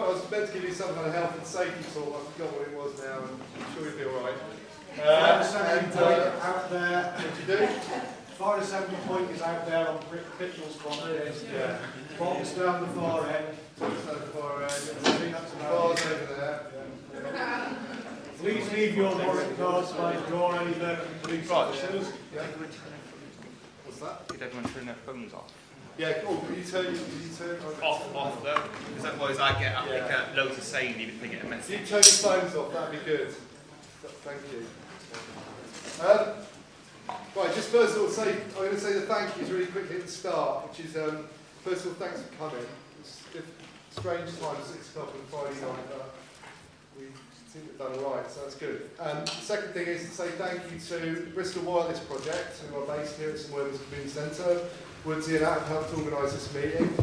I was meant to give you some kind of health and safety talk. I forgot what it was now, and I'm sure you'll be all right. Out there. What do you do? Fire assembly point is out there on Pitchell's property. Yeah. Bolts down the far end. That's the far end. Bars over there. Yeah. Please leave your warrant cards by the door, any police officers. Yeah. What's that? Did everyone turn their phones off? Yeah, cool. Can you turn Off though, because otherwise I get loads of saying even if they get a If message. you turn your phones off, that'd be good. Thank you. Right, just first of all, I'm going to say the thank yous really quickly at the start, which is, first of all, thanks for coming. It's a strange time, 6 o'clock on Friday night, but we seem to have done all right, so that's good. The second thing is to say thank you to the Bristol Wireless Project, who are based here at St William's Community Centre. Woodsy and Adam helped organise this meeting.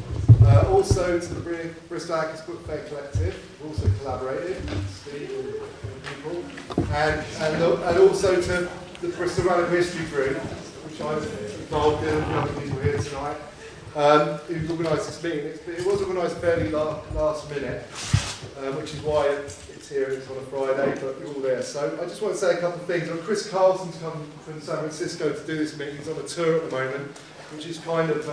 Also to the Bristol Actors Book Fair Collective, who also collaborated, Steve and people. And also to the Bristol Radical History Group, which I was involved in, and the other people here tonight, who've organised this meeting. It was organised fairly last minute, which is why it's here, it's on a Friday, but you're all there. So I just want to say a couple of things. Chris Carlsson's come from San Francisco to do this meeting. He's on a tour at the moment, which is kind of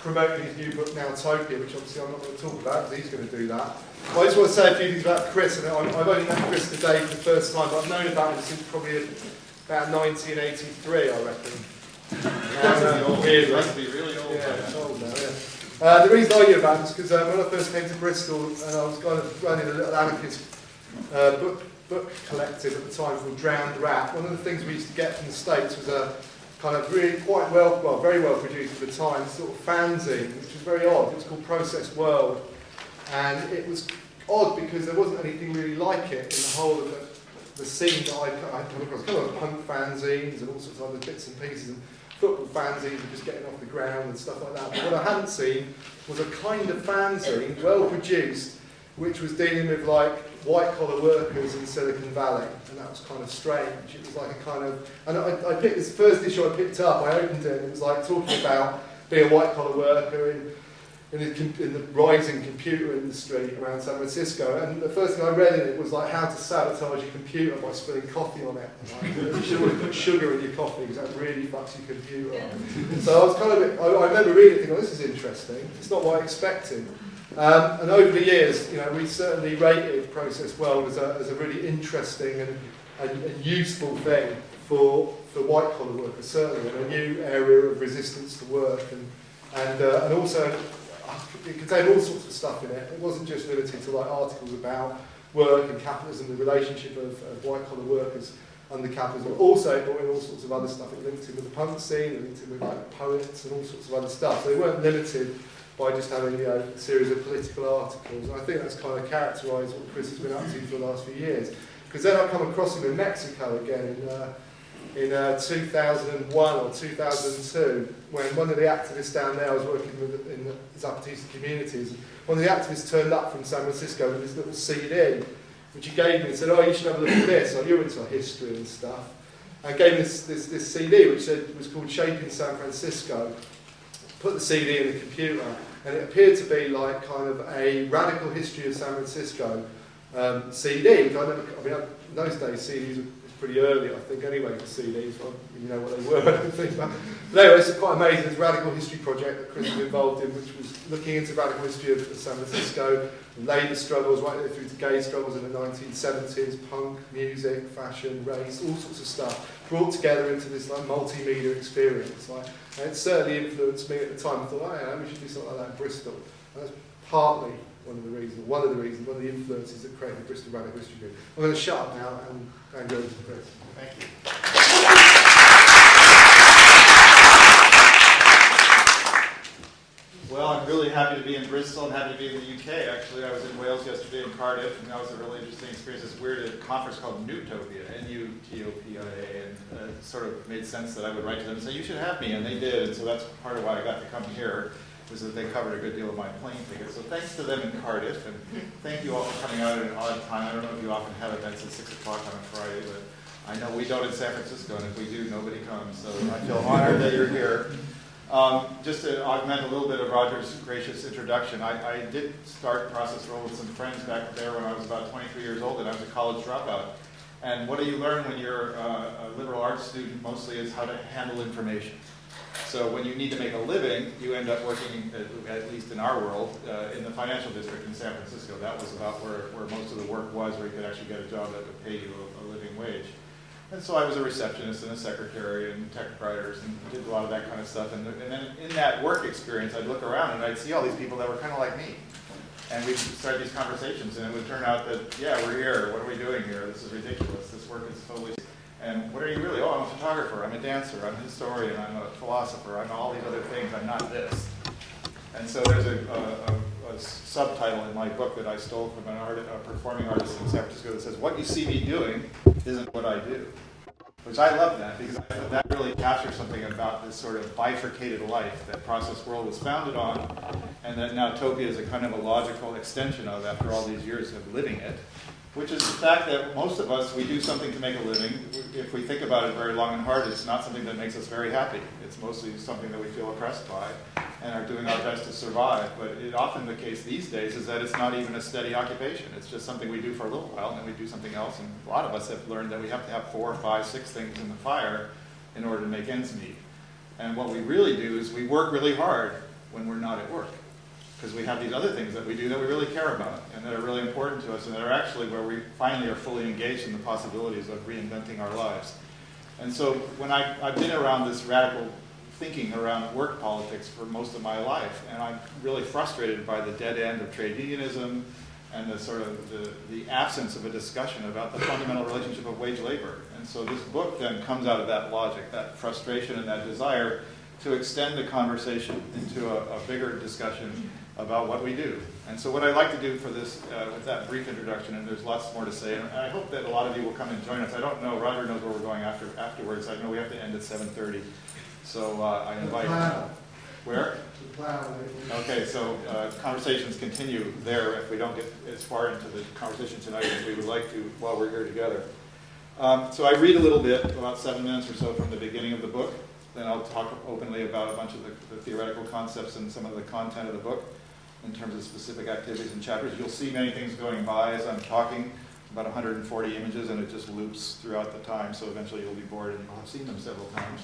promoting his new book, Nowtopia, which obviously I'm not going to talk about because he's going to do that. But I just want to say a few things about Chris. And I've only met Chris today for the first time, but I've known about him since probably about 1983, I reckon. He must be really old. Yeah, it's old now, yeah. The reason I knew about him is because when I first came to Bristol, and I was kind of running a little anarchist book collective at the time called Drowned Rat, one of the things we used to get from the States was a kind of really quite very well produced at the time, sort of fanzine, which was very odd. It was called Process World, and it was odd because there wasn't anything really like it in the whole of the scene that I'd come across. Kind of punk fanzines and all sorts of other bits and pieces, and football fanzines were just getting off the ground and stuff like that. But what I hadn't seen was a kind of fanzine, well produced, which was dealing with like white-collar workers in Silicon Valley, and that was kind of strange. It was like a kind of, and I picked this first issue I picked up, I opened it, and it was like talking about being a white-collar worker in the rising computer industry around San Francisco, and the first thing I read in it was like how to sabotage your computer by spilling coffee on it. Like, you should always put sugar in your coffee because that really fucks your computer up. So I was kind of, I remember reading it thinking, oh, this is interesting, it's not what I expected. And over the years, you know, we certainly rated Process World as a really interesting and useful thing for white-collar workers, certainly, and a new area of resistance to work, and also it contained all sorts of stuff in it. It wasn't just limited to like articles about work and capitalism, the relationship of white-collar workers under capitalism. Also, it brought in all sorts of other stuff. It linked in with the punk scene, it linked in with like poets and all sorts of other stuff. So they weren't limited by just having a series of political articles. And I think that's kind of characterised what Chris has been up to for the last few years. Because then I come across him in Mexico again in 2001 or 2002, when one of the activists down there, I was working with in the Zapatista communities, one of the activists turned up from San Francisco with this little CD, which he gave me and said, oh, you should have a look at this, oh, you're into history and stuff. And gave me this CD, which was called Shaping San Francisco. Put the CD in the computer, and it appeared to be like kind of a radical history of San Francisco CD. In those days CDs were pretty early, I think, anyway, for CDs. Well, you know what they were, I don't think. But anyway, it's quite amazing. It's a radical history project that Chris was involved in, which was looking into radical history of San Francisco, labour struggles right through to gay struggles in the 1970s, punk, music, fashion, race, all sorts of stuff, brought together into this like multimedia experience. And it certainly influenced me at the time. I thought, oh yeah, we should do something like that in Bristol. And that's partly one of the influences that created the Bristol Radical History Group. I'm going to shut up now and go to Chris. Thank you. Well, I'm really happy to be in Bristol and happy to be in the UK. Actually, I was in Wales yesterday in Cardiff, and that was a really interesting experience. It's weird, a conference called Nowtopia, Nutopia, and it sort of made sense that I would write to them and say, you should have me, and they did, and so that's part of why I got to come here, was that they covered a good deal of my plane ticket. So thanks to them in Cardiff, and thank you all for coming out at an odd time. I don't know if you often have events at 6 o'clock on a Friday, but I know we don't in San Francisco, and if we do, nobody comes. So I feel honored that you're here. Just to augment a little bit of Roger's gracious introduction, I did start Process World with some friends back there when I was about 23 years old, and I was a college dropout. And what do you learn when you're a liberal arts student mostly is how to handle information. So when you need to make a living, you end up working, at least in our world, in the financial district in San Francisco. That was about where most of the work was, where you could actually get a job that would pay you a living wage. And so I was a receptionist and a secretary and tech writers and did a lot of that kind of stuff. And then in that work experience, I'd look around and I'd see all these people that were kind of like me. And we'd start these conversations, and it would turn out that, yeah, we're here. What are we doing here? This is ridiculous. This work is totally... And what are you really? Oh, I'm a photographer. I'm a dancer. I'm a historian. I'm a philosopher. I'm all these other things. I'm not this. And so there's a subtitle in my book that I stole from a performing artist in San Francisco that says, "What you see me doing isn't what I do." Which I love that, because that really captures something about this sort of bifurcated life that Process World was founded on, and that Nowtopia is a kind of a logical extension of after all these years of living it, which is the fact that most of us, we do something to make a living. If we think about it very long and hard, it's not something that makes us very happy. It's mostly something that we feel oppressed by and are doing our best to survive. But often the case these days is that it's not even a steady occupation. It's just something we do for a little while, and then we do something else. And a lot of us have learned that we have to have 4 or 5, 6 things in the fire in order to make ends meet. And what we really do is we work really hard when we're not at work, because we have these other things that we do that we really care about and that are really important to us and that are actually where we finally are fully engaged in the possibilities of reinventing our lives. And so when I've been around this radical thinking around work politics for most of my life, and I'm really frustrated by the dead end of trade unionism and the sort of the absence of a discussion about the fundamental relationship of wage labor. And so this book then comes out of that logic, that frustration and that desire to extend the conversation into a bigger discussion about what we do. And so what I'd like to do for this, with that brief introduction, and there's lots more to say, and I hope that a lot of you will come and join us. I don't know, Roger knows where we're going afterwards. I know we have to end at 7:30. So I invite you. Where? Okay, so conversations continue there if we don't get as far into the conversation tonight as we would like to while we're here together. So I read a little bit, about 7 minutes or so from the beginning of the book. Then I'll talk openly about a bunch of the theoretical concepts and some of the content of the book in terms of specific activities and chapters. You'll see many things going by as I'm talking, about 140 images, and it just loops throughout the time, so eventually you'll be bored and you'll have seen them several times.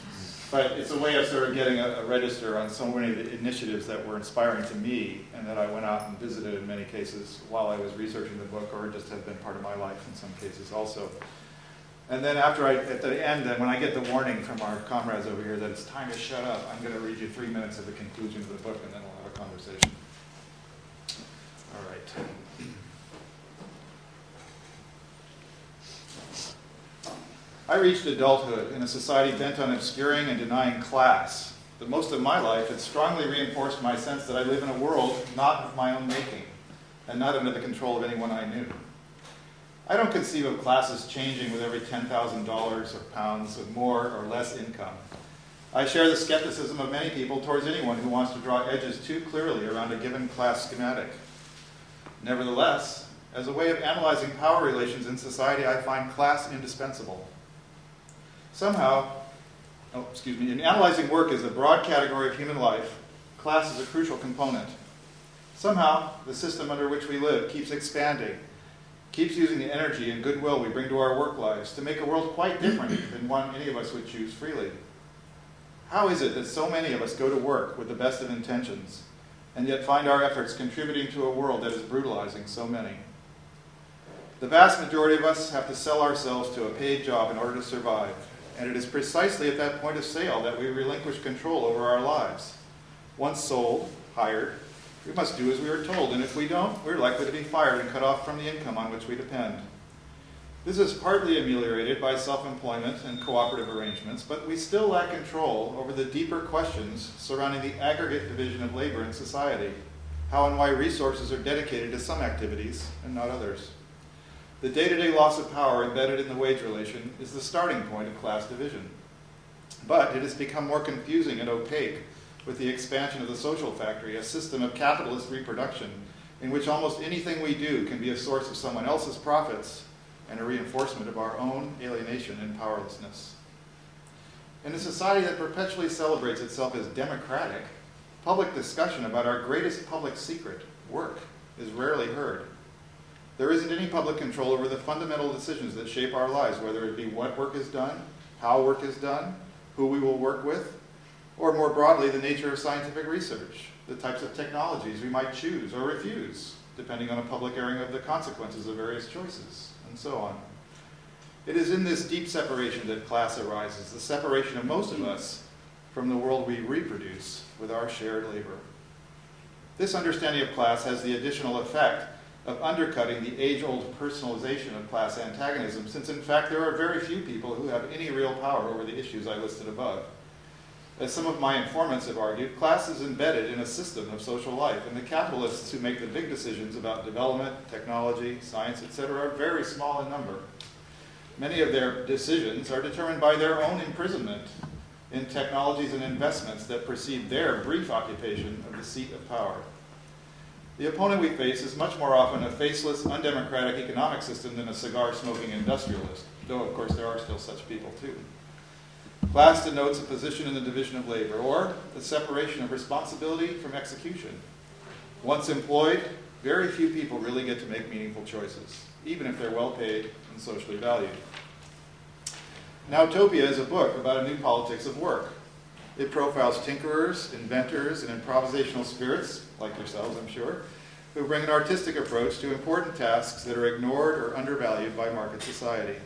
But it's a way of sort of getting a register on so many of the initiatives that were inspiring to me and that I went out and visited in many cases while I was researching the book, or just have been part of my life in some cases also. And then at the end, when I get the warning from our comrades over here that it's time to shut up, I'm going to read you 3 minutes of the conclusion of the book, and then we'll have a conversation. All right. I reached adulthood in a society bent on obscuring and denying class. But most of my life, it strongly reinforced my sense that I live in a world not of my own making, and not under the control of anyone I knew. I don't conceive of classes changing with every $10,000 or pounds of more or less income. I share the skepticism of many people towards anyone who wants to draw edges too clearly around a given class schematic. Nevertheless, as a way of analyzing power relations in society, I find class indispensable. In analyzing work as a broad category of human life, class is a crucial component. Somehow, the system under which we live keeps expanding, keeps using the energy and goodwill we bring to our work lives to make a world quite different than one any of us would choose freely. How is it that so many of us go to work with the best of intentions, and yet find our efforts contributing to a world that is brutalizing so many? The vast majority of us have to sell ourselves to a paid job in order to survive, and it is precisely at that point of sale that we relinquish control over our lives. Once sold, hired, we must do as we are told, and if we don't, we're likely to be fired and cut off from the income on which we depend. This is partly ameliorated by self-employment and cooperative arrangements, but we still lack control over the deeper questions surrounding the aggregate division of labor in society, how and why resources are dedicated to some activities and not others. The day-to-day loss of power embedded in the wage relation is the starting point of class division. But it has become more confusing and opaque with the expansion of the social factory, a system of capitalist reproduction in which almost anything we do can be a source of someone else's profits and a reinforcement of our own alienation and powerlessness. In a society that perpetually celebrates itself as democratic, public discussion about our greatest public secret, work, is rarely heard. There isn't any public control over the fundamental decisions that shape our lives, whether it be what work is done, how work is done, who we will work with, or more broadly, the nature of scientific research, the types of technologies we might choose or refuse, depending on a public airing of the consequences of various choices, and so on. It is in this deep separation that class arises, the separation of most of us from the world we reproduce with our shared labor. This understanding of class has the additional effect of undercutting the age-old personalization of class antagonism, since in fact there are very few people who have any real power over the issues I listed above. As some of my informants have argued, class is embedded in a system of social life, and the capitalists who make the big decisions about development, technology, science, etc. are very small in number. Many of their decisions are determined by their own imprisonment in technologies and investments that precede their brief occupation of the seat of power. The opponent we face is much more often a faceless, undemocratic economic system than a cigar-smoking industrialist, though of course there are still such people too. Class denotes a position in the division of labor, or the separation of responsibility from execution. Once employed, very few people really get to make meaningful choices, even if they're well paid and socially valued. Nowtopia is a book about a new politics of work. It profiles tinkerers, inventors, and improvisational spirits, like yourselves, I'm sure, who bring an artistic approach to important tasks that are ignored or undervalued by market society.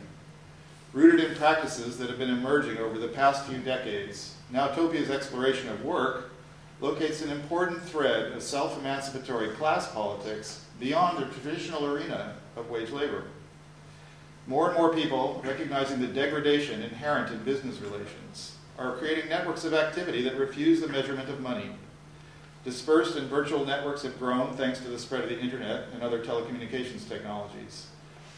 Rooted in practices that have been emerging over the past few decades, Nowtopia's exploration of work locates an important thread of self-emancipatory class politics beyond the traditional arena of wage labor. More and more people, recognizing the degradation inherent in business relations, are creating networks of activity that refuse the measurement of money. Dispersed and virtual networks have grown thanks to the spread of the internet and other telecommunications technologies.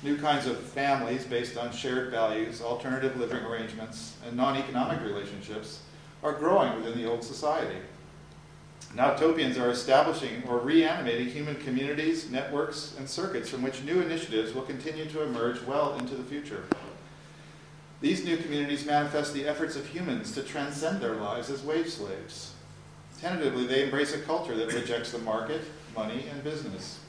New kinds of families based on shared values, alternative living arrangements, and non-economic relationships are growing within the old society. Nowtopians are establishing or reanimating human communities, networks, and circuits from which new initiatives will continue to emerge well into the future. These new communities manifest the efforts of humans to transcend their lives as wage slaves. Tentatively, they embrace a culture that rejects the market, money, and business.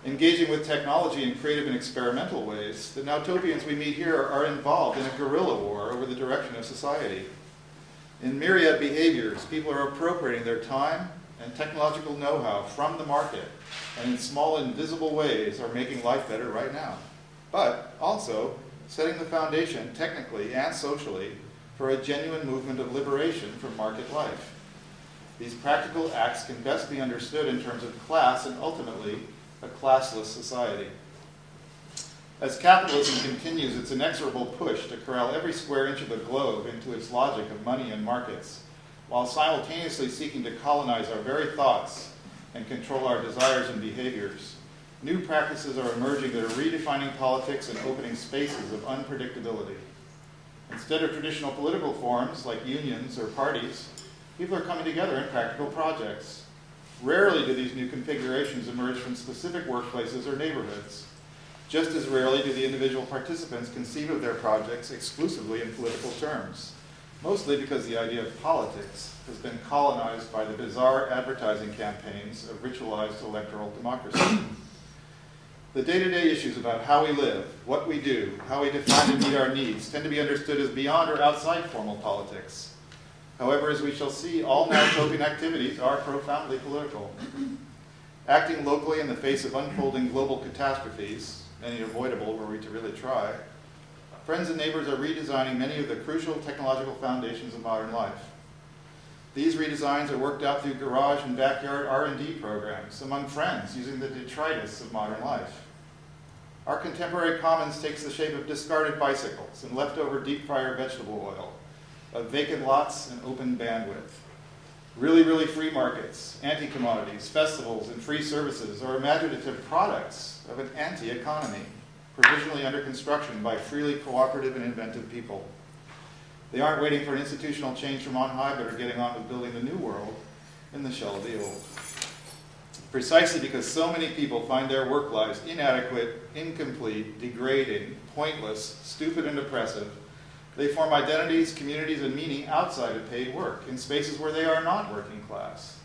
Engaging with technology in creative and experimental ways, the Nowtopians we meet here are involved in a guerrilla war over the direction of society. In myriad behaviors, people are appropriating their time and technological know-how from the market, and in small, invisible ways are making life better right now. But also setting the foundation, technically and socially, for a genuine movement of liberation from market life. These practical acts can best be understood in terms of class and ultimately a classless society. As capitalism continues its inexorable push to corral every square inch of the globe into its logic of money and markets, while simultaneously seeking to colonize our very thoughts and control our desires and behaviors, new practices are emerging that are redefining politics and opening spaces of unpredictability. Instead of traditional political forms like unions or parties, people are coming together in practical projects. Rarely do these new configurations emerge from specific workplaces or neighborhoods. Just as rarely do the individual participants conceive of their projects exclusively in political terms, mostly because the idea of politics has been colonized by the bizarre advertising campaigns of ritualized electoral democracy. The day-to-day issues about how we live, what we do, how we define and meet our needs tend to be understood as beyond or outside formal politics. However, as we shall see, all Nowtopian activities are profoundly political. Acting locally in the face of unfolding global catastrophes, many avoidable were we to really try, friends and neighbors are redesigning many of the crucial technological foundations of modern life. These redesigns are worked out through garage and backyard R&D programs among friends using the detritus of modern life. Our contemporary commons takes the shape of discarded bicycles and leftover deep fryer vegetable oil, of vacant lots and open bandwidth. Really free markets, anti-commodities, festivals, and free services are imaginative products of an anti-economy, provisionally under construction by freely cooperative and inventive people. They aren't waiting for an institutional change from on high, but are getting on with building the new world in the shell of the old. Precisely because so many people find their work lives inadequate, incomplete, degrading, pointless, stupid, and oppressive, They form identities, communities, and meaning outside of paid work, in spaces where they are not working class.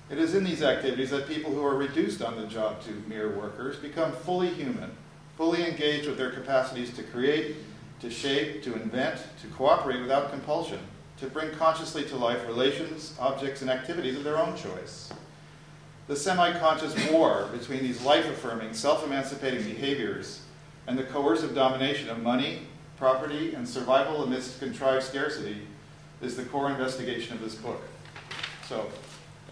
It is in these activities that people who are reduced on the job to mere workers become fully human, fully engaged with their capacities to create, to shape, to invent, to cooperate without compulsion, to bring consciously to life relations, objects, and activities of their own choice. The semi-conscious war between these life-affirming, self-emancipating behaviors and the coercive domination of money, property, and survival amidst contrived scarcity is the core investigation of this book. So,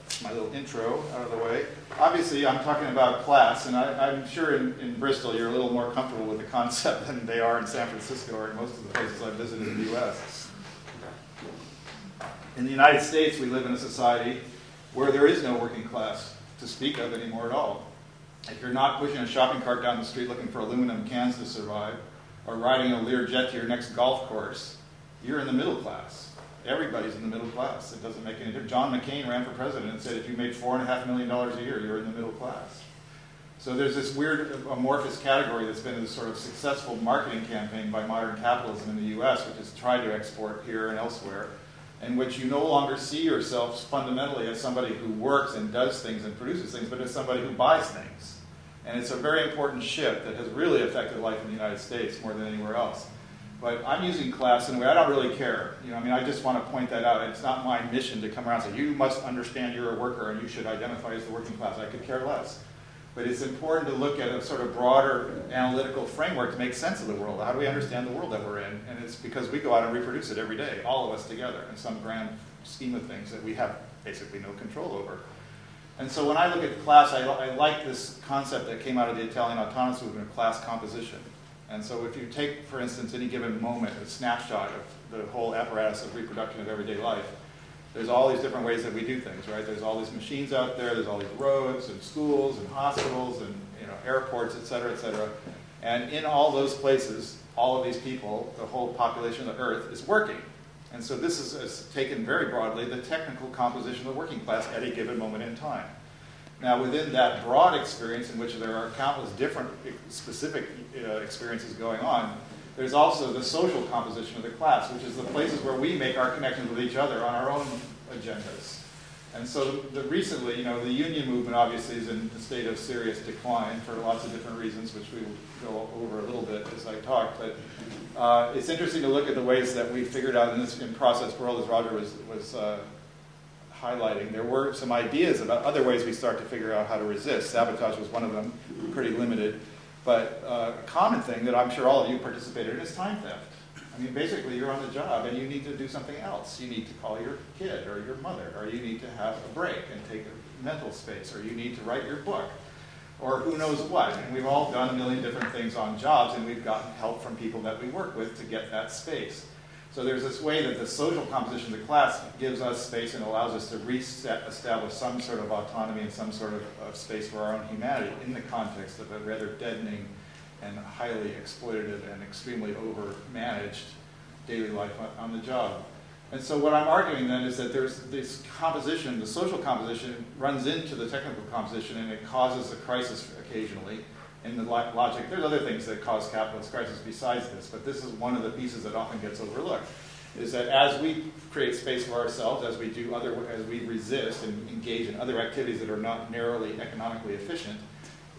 that's my little intro out of the way. Obviously, I'm talking about class, and I'm sure in Bristol you're a little more comfortable with the concept than they are in San Francisco or in most of the places I've visited in the U.S. In the United States, we live in a society where there is no working class to speak of anymore at all. If you're not pushing a shopping cart down the street looking for aluminum cans to survive, or riding a Lear jet to your next golf course, you're in the middle class. Everybody's in the middle class. It doesn't make any difference. John McCain ran for president and said if you made $4.5 million a year, you're in the middle class. So there's this weird amorphous category that's been a sort of successful marketing campaign by modern capitalism in the U.S., which has tried to export here and elsewhere, in which you no longer see yourself fundamentally as somebody who works and does things and produces things, but as somebody who buys things. And it's a very important shift that has really affected life in the United States more than anywhere else. But I'm using class in a way I don't really care. I just want to point that out. It's not my mission to come around and say, you must understand you're a worker and you should identify as the working class. I could care less. But it's important to look at a sort of broader analytical framework to make sense of the world. How do we understand the world that we're in? And it's because we go out and reproduce it every day, all of us together, in some grand scheme of things that we have basically no control over. And so when I look at class, I like this concept that came out of the Italian autonomous movement of class composition. And so if you take, for instance, any given moment, a snapshot of the whole apparatus of reproduction of everyday life, there's all these different ways that we do things, right? There's all these machines out there, there's all these roads and schools and hospitals and airports, et cetera, et cetera. And in all those places, all of these people, the whole population of the Earth is working. And so this is taken very broadly, the technical composition of the working class at a given moment in time. Now, within that broad experience in which there are countless different specific experiences going on, there's also the social composition of the class, which is the places where we make our connections with each other on our own agendas. And so recently, the union movement obviously is in a state of serious decline for lots of different reasons, which we will go over a little bit as I talk. But it's interesting to look at the ways that we figured out in this in-process world, as Roger was highlighting. There were some ideas about other ways we start to figure out how to resist. Sabotage was one of them, pretty limited. But a common thing that I'm sure all of you participated in is time theft. I mean, basically, you're on the job and you need to do something else. You need to call your kid or your mother, or you need to have a break and take a mental space, or you need to write your book, or who knows what. And we've all done a million different things on jobs, and we've gotten help from people that we work with to get that space. So there's this way that the social composition of the class gives us space and allows us to establish some sort of autonomy and some sort of space for our own humanity in the context of a rather deadening and highly exploitative and extremely over-managed daily life on the job. And so what I'm arguing then is that there's this composition, the social composition runs into the technical composition, and it causes a crisis occasionally in the logic. There's other things that cause capitalist crisis besides this, but this is one of the pieces that often gets overlooked, is that as we create space for ourselves, as we resist and engage in other activities that are not narrowly economically efficient,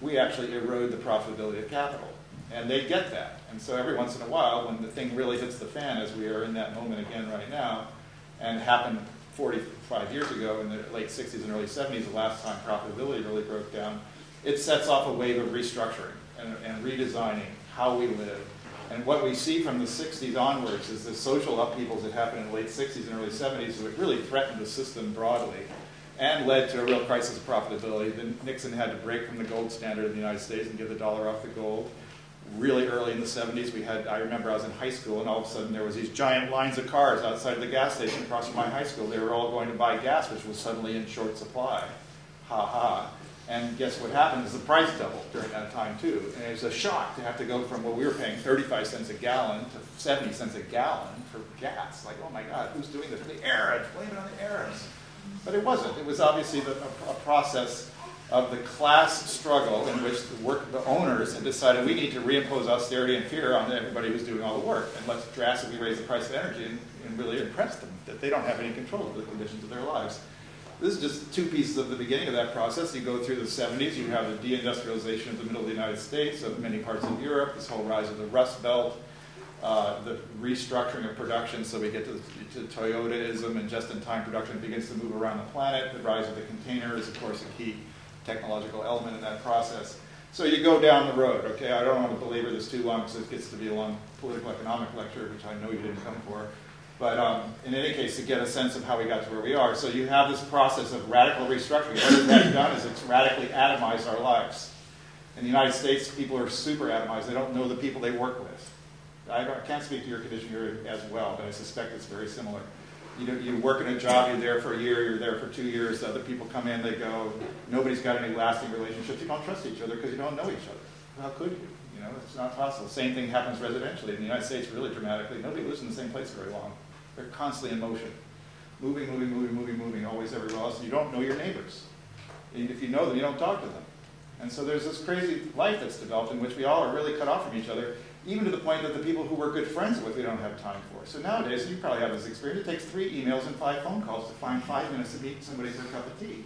we actually erode the profitability of capital. And they get that. And so every once in a while, when the thing really hits the fan, as we are in that moment again right now, and happened 45 years ago in the late 60s and early 70s, the last time profitability really broke down, it sets off a wave of restructuring and redesigning how we live. And what we see from the 60s onwards is the social upheavals that happened in the late 60s and early 70s that really threatened the system broadly and led to a real crisis of profitability. Then Nixon had to break from the gold standard in the United States and give the dollar off the gold. Really early in the 70s, I remember I was in high school, and all of a sudden there was these giant lines of cars outside the gas station across from my high school. They were all going to buy gas, which was suddenly in short supply. Ha ha. And guess what happened is the price doubled during that time too. And it was a shock to have to go from what we were paying 35 cents a gallon to 70 cents a gallon for gas. Like, oh my God, who's doing this? The Arabs, blame it on the Arabs. But it wasn't. It was obviously a process of the class struggle in which the owners had decided we need to reimpose austerity and fear on everybody who's doing all the work, and let's drastically raise the price of energy and really impress them that they don't have any control of the conditions of their lives. This is just two pieces of the beginning of that process. You go through the 70s, you have the deindustrialization of the middle of the United States, of many parts of Europe, this whole rise of the Rust Belt, the restructuring of production, so we get to Toyotaism and just-in-time production begins to move around the planet. The rise of the container is, of course, a key technological element in that process. So you go down the road, okay? I don't want to belabor this too long because it gets to be a long political economic lecture, which I know you didn't come for. But in any case, to get a sense of how we got to where we are. So you have this process of radical restructuring. What that's done is it's radically atomized our lives. In the United States, people are super atomized. They don't know the people they work with. I can't speak to your condition here as well, but I suspect it's very similar. You work in a job, you're there for a year, you're there for 2 years, other people come in, they go, nobody's got any lasting relationships. You don't trust each other because you don't know each other. How could you? You know, it's not possible. Same thing happens residentially. In the United States, really dramatically. Nobody lives in the same place very long. They're constantly in motion. Moving, always everywhere else. And you don't know your neighbors. And if you know them, you don't talk to them. And so there's this crazy life that's developed in which we all are really cut off from each other, even to the point that the people who we're good friends with, we don't have time for. So nowadays, and you probably have this experience, it takes 3 emails and 5 phone calls to find 5 minutes to meet somebody for a cup of tea.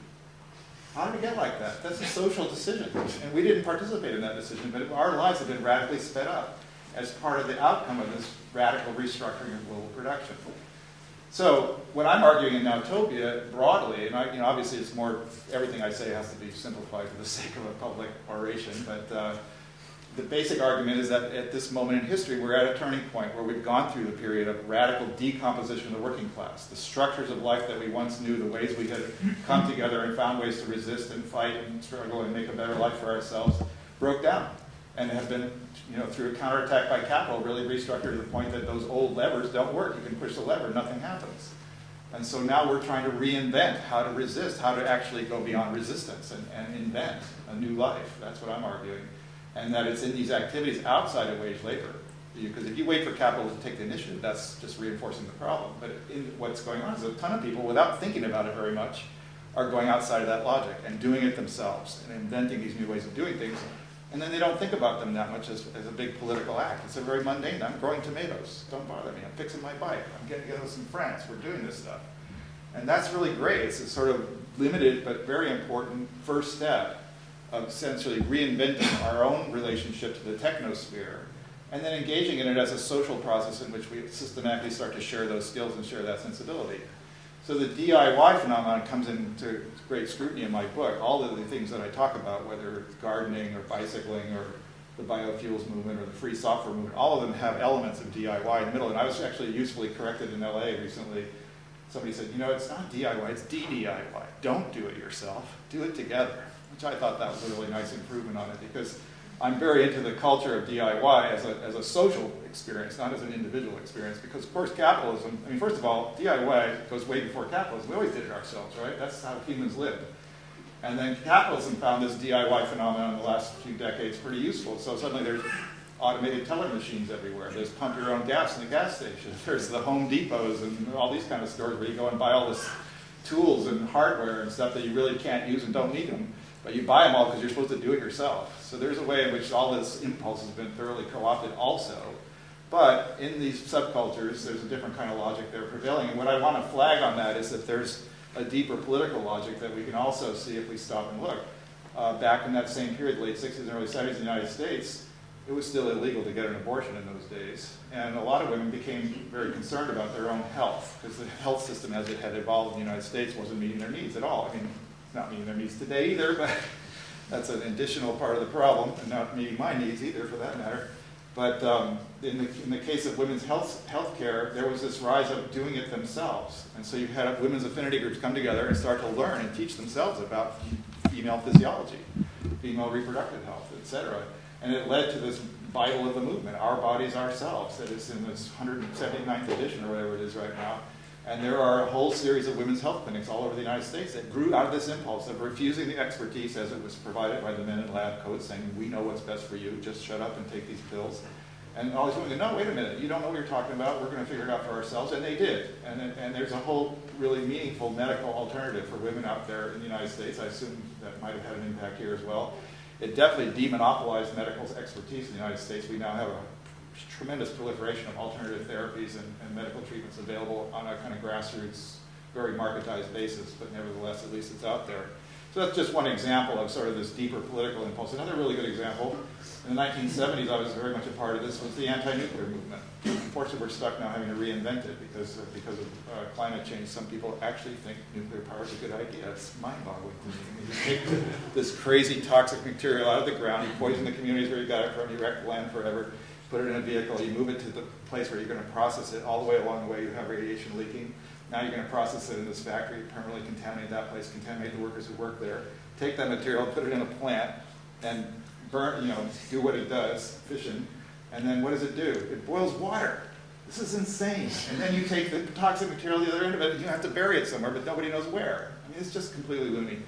How did we get like that? That's a social decision. And we didn't participate in that decision, but our lives have been radically sped up as part of the outcome of this radical restructuring of global production. So what I'm arguing in Nowtopia broadly, and obviously it's more, everything I say has to be simplified for the sake of a public oration, but the basic argument is that at this moment in history, we're at a turning point where we've gone through the period of radical decomposition of the working class. The structures of life that we once knew, the ways we had come together and found ways to resist and fight and struggle and make a better life for ourselves, broke down and have been, through a counterattack by capital, really restructured to the point that those old levers don't work. You can push the lever, nothing happens. And so now we're trying to reinvent how to resist, how to actually go beyond resistance and invent a new life. That's what I'm arguing. And that it's in these activities outside of wage labor. Because if you wait for capital to take the initiative, that's just reinforcing the problem. But what's going on is a ton of people, without thinking about it very much, are going outside of that logic and doing it themselves and inventing these new ways of doing things. And then they don't think about them that much as a big political act. It's a very mundane. I'm growing tomatoes. Don't bother me. I'm fixing my bike. I'm getting together with some friends. We're doing this stuff. And that's really great. It's a sort of limited but very important first step of essentially reinventing our own relationship to the technosphere and then engaging in it as a social process in which we systematically start to share those skills and share that sensibility. So the DIY phenomenon comes into great scrutiny in my book. All of the things that I talk about, whether it's gardening or bicycling or the biofuels movement or the free software movement, all of them have elements of DIY in the middle. And I was actually usefully corrected in LA recently. Somebody said, it's not DIY, it's DDIY. Don't do it yourself, do it together. Which I thought that was a really nice improvement on it because I'm very into the culture of DIY as a social experience, not as an individual experience. Because, of course, capitalism, first of all, DIY goes way before capitalism. We always did it ourselves, right? That's how humans lived. And then capitalism found this DIY phenomenon in the last few decades pretty useful. So suddenly there's automated teller machines everywhere. There's pump your own gas in the gas station. There's the Home Depots and all these kind of stores where you go and buy all this tools and hardware and stuff that you really can't use and don't need them. But you buy them all because you're supposed to do it yourself. So there's a way in which all this impulse has been thoroughly co-opted also. But in these subcultures, there's a different kind of logic there prevailing. And what I want to flag on that is that there's a deeper political logic that we can also see if we stop and look. Back in that same period, late 60s and early 70s in the United States, it was still illegal to get an abortion in those days. And a lot of women became very concerned about their own health because the health system as it had evolved in the United States wasn't meeting their needs at all. Not meeting their needs today either, but that's an additional part of the problem, and not meeting my needs either, for that matter. But in the case of women's health care, there was this rise of doing it themselves. And so you had women's affinity groups come together and start to learn and teach themselves about female physiology, female reproductive health, etc. And it led to this Bible of the movement, Our Bodies, Ourselves, that is in this 179th edition or whatever it is right now. And there are a whole series of women's health clinics all over the United States that grew out of this impulse of refusing the expertise as it was provided by the men in lab coats, saying, we know what's best for you, just shut up and take these pills. And all these women go, no, wait a minute, you don't know what you're talking about, we're going to figure it out for ourselves, and they did. And there's a whole really meaningful medical alternative for women out there in the United States. I assume that might have had an impact here as well. It definitely demonopolized medical expertise in the United States. We now have a tremendous proliferation of alternative therapies and medical treatments available on a kind of grassroots, very marketized basis, but nevertheless, at least it's out there. So that's just one example of sort of this deeper political impulse. Another really good example, in the 1970s, I was very much a part of this, was the anti-nuclear movement. Unfortunately, we're stuck now having to reinvent it because of climate change. Some people actually think nuclear power is a good idea. It's mind-boggling to me. You take this crazy toxic material out of the ground, you poison the communities where you got it from, you wreck the land forever, put it in a vehicle, you move it to the place where you're going to process it. All the way along the way, you have radiation leaking. Now you're going to process it in this factory, permanently contaminate that place, contaminate the workers who work there, take that material, put it in a plant, and burn, do what it does, fission, and then what does it do? It boils water. This is insane. And then you take the toxic material the other end of it, and you have to bury it somewhere, but nobody knows where. I mean, it's just completely loony.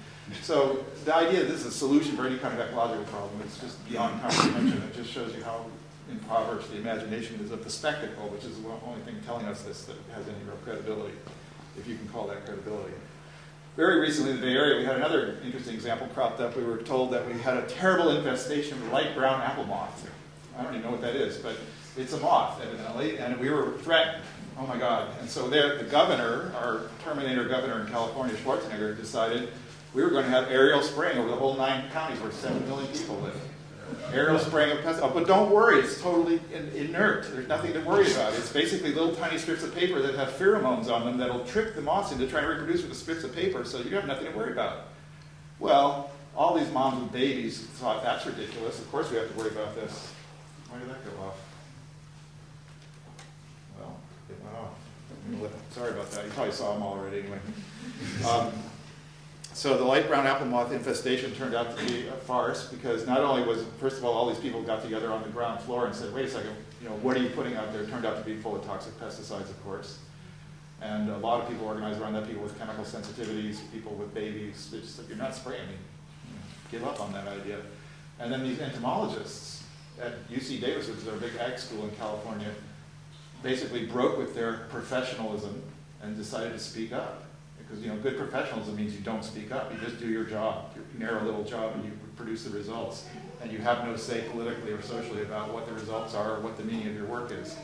So the idea that this is a solution for any kind of ecological problem, it's just beyond comprehension. It just shows you how impoverished the imagination is of the spectacle, which is the only thing telling us this that has any real credibility, if you can call that credibility. Very recently in the Bay Area, we had another interesting example cropped up. We were told that we had a terrible infestation of light brown apple moth. I don't even know what that is, but it's a moth, evidently, and we were threatened. Oh my God. And so there, the governor, our Terminator governor in California, Schwarzenegger, decided we were going to have aerial spraying over the whole 9 counties where 7 million people live. Aerial spraying of pesticides. But don't worry, it's totally inert. There's nothing to worry about. It's basically little tiny strips of paper that have pheromones on them that'll trick the moths into trying to reproduce with the strips of paper, so you have nothing to worry about. Well, all these moms with babies thought that's ridiculous. Of course we have to worry about this. Why did that go off? Well, it went off. Sorry about that. You probably saw them already anyway. So the light brown apple moth infestation turned out to be a farce because not only was, first of all these people got together on the ground floor and said, wait a second, what are you putting out there? It turned out to be full of toxic pesticides, of course. And a lot of people organized around that, people with chemical sensitivities, people with babies. They just said, you're not spraying me. Give up on that idea. And then these entomologists at UC Davis, which is our big ag school in California, basically broke with their professionalism and decided to speak up. Because good professionalism means you don't speak up. You just do your job, your narrow little job, and you produce the results. And you have no say politically or socially about what the results are or what the meaning of your work is.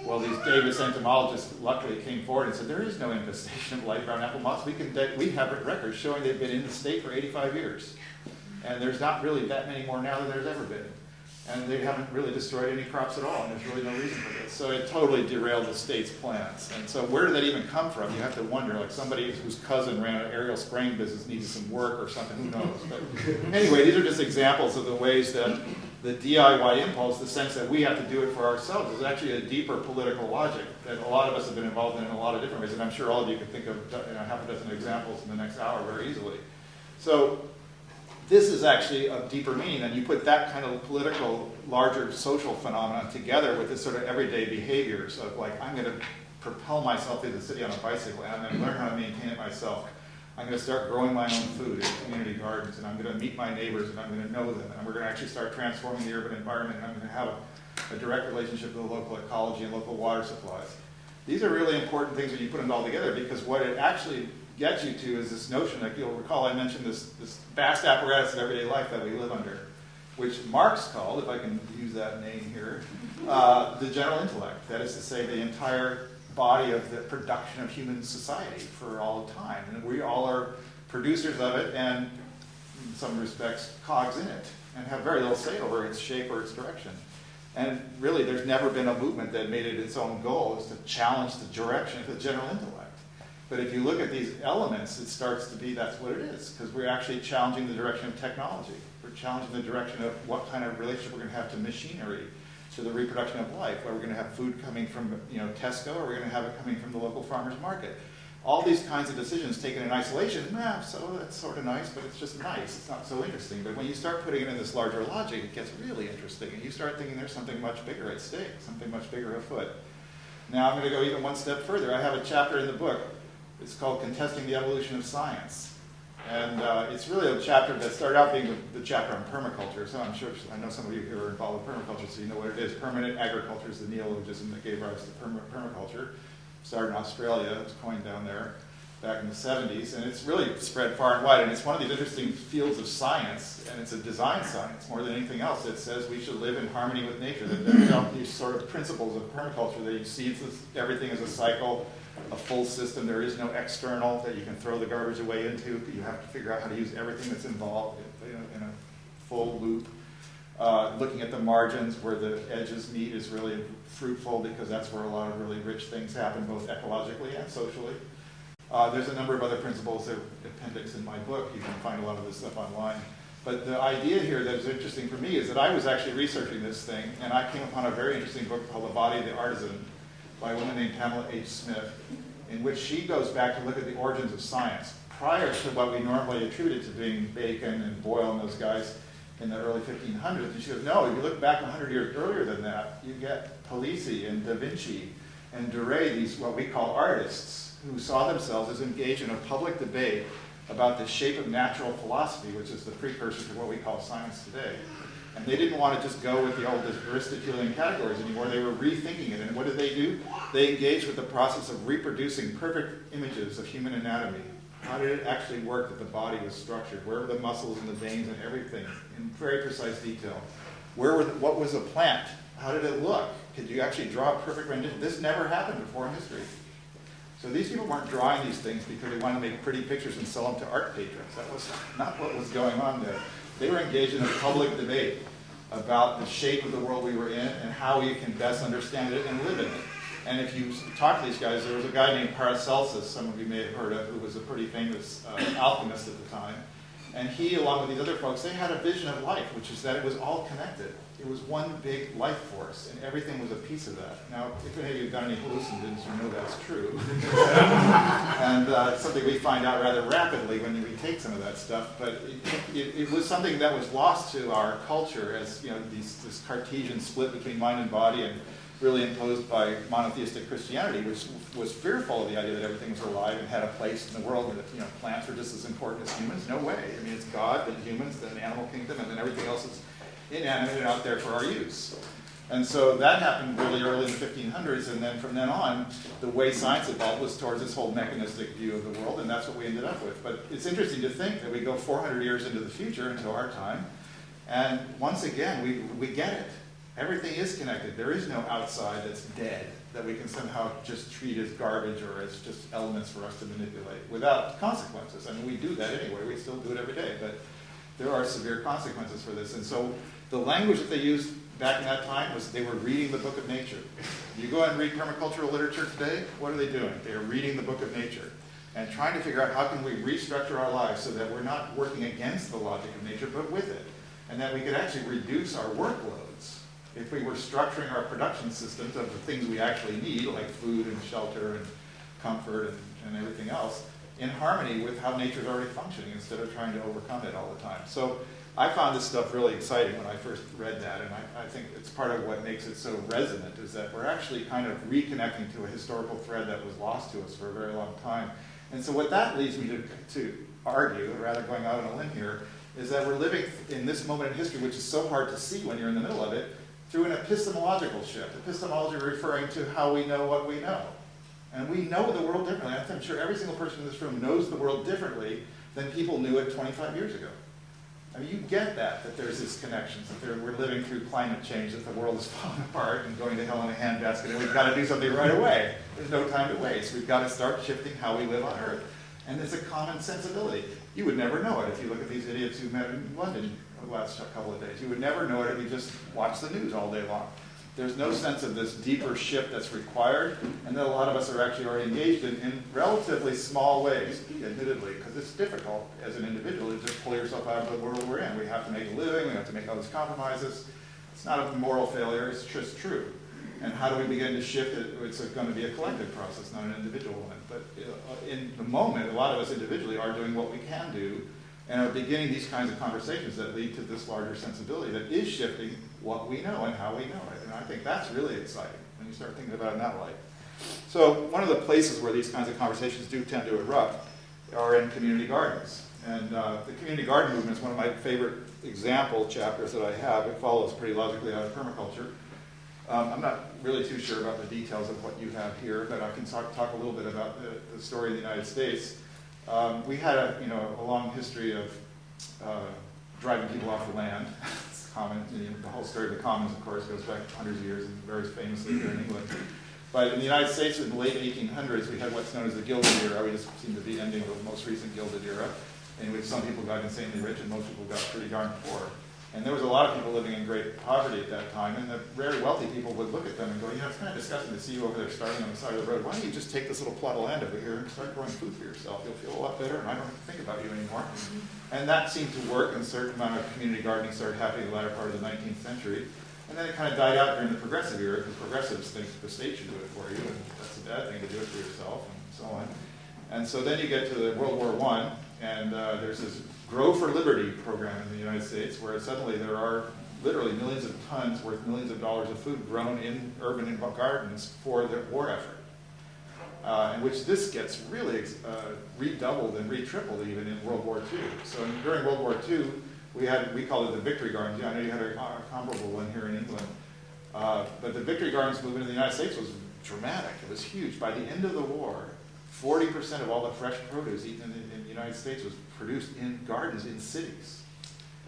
Well, these Davis entomologists luckily came forward and said, there is no infestation of light brown apple moths. We have records showing they've been in the state for 85 years. And there's not really that many more now than there's ever been. And they haven't really destroyed any crops at all, and there's really no reason for this. So it totally derailed the state's plans. And so where did that even come from? You have to wonder, like somebody whose cousin ran an aerial spraying business needed some work or something, who knows. But anyway, these are just examples of the ways that the DIY impulse, the sense that we have to do it for ourselves, is actually a deeper political logic that a lot of us have been involved in a lot of different ways. And I'm sure all of you can think of half a dozen examples in the next hour very easily. So this is actually of deeper meaning, and you put that kind of political, larger social phenomenon together with this sort of everyday behaviors of like, I'm going to propel myself through the city on a bicycle, and I'm going to learn how to maintain it myself. I'm going to start growing my own food in community gardens, and I'm going to meet my neighbors, and I'm going to know them, and we're going to actually start transforming the urban environment, and I'm going to have a direct relationship with the local ecology and local water supplies. These are really important things when you put them all together, because what it actually gets you to is this notion that you'll recall I mentioned this vast apparatus of everyday life that we live under, which Marx called, if I can use that name here, the general intellect. That is to say, the entire body of the production of human society for all of time. And we all are producers of it and, in some respects, cogs in it, and have very little say over its shape or its direction. And really, there's never been a movement that made it its own goal is to challenge the direction of the general intellect. But if you look at these elements, it starts to be that's what it is, because we're actually challenging the direction of technology. We're challenging the direction of what kind of relationship we're going to have to machinery, to the reproduction of life. Are we going to have food coming from Tesco, or are we going to have it coming from the local farmer's market? All these kinds of decisions taken in isolation, so that's sort of nice, but it's just nice. It's not so interesting. But when you start putting it in this larger logic, it gets really interesting. And you start thinking there's something much bigger at stake, something much bigger afoot. Now I'm going to go even one step further. I have a chapter in the book. It's called Contesting the Evolution of Science. And it's really a chapter that started out being the chapter on permaculture. So I'm sure, I know some of you here are involved with permaculture, so you know what it is. Permanent agriculture is the neologism that gave rise to permaculture. Started in Australia, it was coined down there back in the 70s, and it's really spread far and wide. And it's one of these interesting fields of science, and it's a design science more than anything else. It says we should live in harmony with nature. That these sort of principles of permaculture that you see everything as a cycle, a full system. There is no external that you can throw the garbage away into. You have to figure out how to use everything that's involved in a full loop. Looking at the margins where the edges meet is really fruitful because that's where a lot of really rich things happen, both ecologically and socially. There's a number of other principles that are appendix in my book. You can find a lot of this stuff online. But the idea here that is interesting for me is that I was actually researching this thing, and I came upon a very interesting book called The Body of the Artisan by a woman named Pamela H. Smith, in which she goes back to look at the origins of science prior to what we normally attributed to being Bacon and Boyle and those guys in the early 1500s. And she goes, no, if you look back 100 years earlier than that, you get Palissy and Da Vinci and Dore, these what we call artists, who saw themselves as engaged in a public debate about the shape of natural philosophy, which is the precursor to what we call science today. And they didn't want to just go with the old Aristotelian categories anymore. They were rethinking it. And what did they do? They engaged with the process of reproducing perfect images of human anatomy. How did it actually work that the body was structured? Where were the muscles and the veins and everything in very precise detail? What was a plant? How did it look? Could you actually draw a perfect rendition? This never happened before in history. So these people weren't drawing these things because they wanted to make pretty pictures and sell them to art patrons. That was not what was going on there. They were engaged in a public debate about the shape of the world we were in and how we can best understand it and live in it. And if you talk to these guys, there was a guy named Paracelsus, some of you may have heard of, who was a pretty famous alchemist at the time. And he, along with these other folks, they had a vision of life, which is that it was all connected. It was one big life force, and everything was a piece of that. Now, if any of you have done any hallucinogens, you know that's true. And something we find out rather rapidly when we take some of that stuff. But it was something that was lost to our culture as this Cartesian split between mind and body, and really imposed by monotheistic Christianity, which was fearful of the idea that everything was alive and had a place in the world, and that plants were just as important as humans. No way. I mean, it's God, then humans, then the animal kingdom, and then everything else is inanimate and out there for our use. And so that happened really early in the 1500s, and then from then on, the way science evolved was towards this whole mechanistic view of the world, and that's what we ended up with. But it's interesting to think that we go 400 years into the future, into our time, and once again, we get it. Everything is connected. There is no outside that's dead that we can somehow just treat as garbage or as just elements for us to manipulate without consequences. I mean, we do that anyway. We still do it every day, but there are severe consequences for this. And so the language that they used back in that time was they were reading the book of nature. You go and read permacultural literature today, what are they doing? They are reading the book of nature and trying to figure out how can we restructure our lives so that we're not working against the logic of nature, but with it. And that we could actually reduce our workloads if we were structuring our production systems of the things we actually need, like food and shelter and comfort and everything else, in harmony with how nature is already functioning instead of trying to overcome it all the time. So I found this stuff really exciting when I first read that, and I think it's part of what makes it so resonant is that we're actually kind of reconnecting to a historical thread that was lost to us for a very long time. And so what that leads me to argue, rather going out on a limb here, is that we're living in this moment in history, which is so hard to see when you're in the middle of it, through an epistemological shift. Epistemology referring to how we know what we know. And we know the world differently. I'm sure every single person in this room knows the world differently than people knew it 25 years ago. I mean, you get that there's this connection, that we're living through climate change, that the world is falling apart and going to hell in a handbasket, and we've got to do something right away. There's no time to waste. We've got to start shifting how we live on Earth. And it's a common sensibility. You would never know it if you look at these idiots who met in London the last couple of days. You would never know it if you just watch the news all day long. There's no sense of this deeper shift that's required, and that a lot of us are actually already engaged in relatively small ways, admittedly, because it's difficult as an individual to just pull yourself out of the world we're in. We have to make a living, we have to make all these compromises. It's not a moral failure, it's just true. And how do we begin to shift it? It's going to be a collective process, not an individual one. But in the moment, a lot of us individually are doing what we can do and are beginning these kinds of conversations that lead to this larger sensibility that is shifting what we know and how we know it. And I think that's really exciting when you start thinking about it in that light. So one of the places where these kinds of conversations do tend to erupt are in community gardens. And the community garden movement is one of my favorite example chapters that I have. It follows pretty logically out of permaculture. I'm not really too sure about the details of what you have here, but I can talk a little bit about the story of the United States. We had a long history of driving people off the land. It's common. The whole story of the commons, of course, goes back hundreds of years, and very famously here in England. But in the United States, in the late 1800s, we had what's known as the Gilded Era. We just seem to be ending the most recent Gilded Era, in which some people got insanely rich and most people got pretty darn poor. And there was a lot of people living in great poverty at that time, and the very wealthy people would look at them and go, it's kind of disgusting to see you over there starting on the side of the road. Why don't you just take this little plot of land over here and start growing food for yourself? You'll feel a lot better, and I don't have to think about you anymore. And that seemed to work, and a certain amount of community gardening started happening in the latter part of the 19th century. And then it kind of died out during the Progressive era, because progressives think the state should do it for you, and that's a bad thing to do it for yourself, and so on. And so then you get to the World War I, and there's this Grow for Liberty program in the United States, where suddenly there are literally millions of tons worth millions of dollars of food grown in urban gardens for the war effort, in which this gets really redoubled and re-tripled even in World War II. So during World War II, we called it the Victory Gardens. Yeah, I know you had a comparable one here in England. But the Victory Gardens movement in the United States was dramatic. It was huge. By the end of the war, 40% of all the fresh produce eaten in the United States was produced in gardens in cities.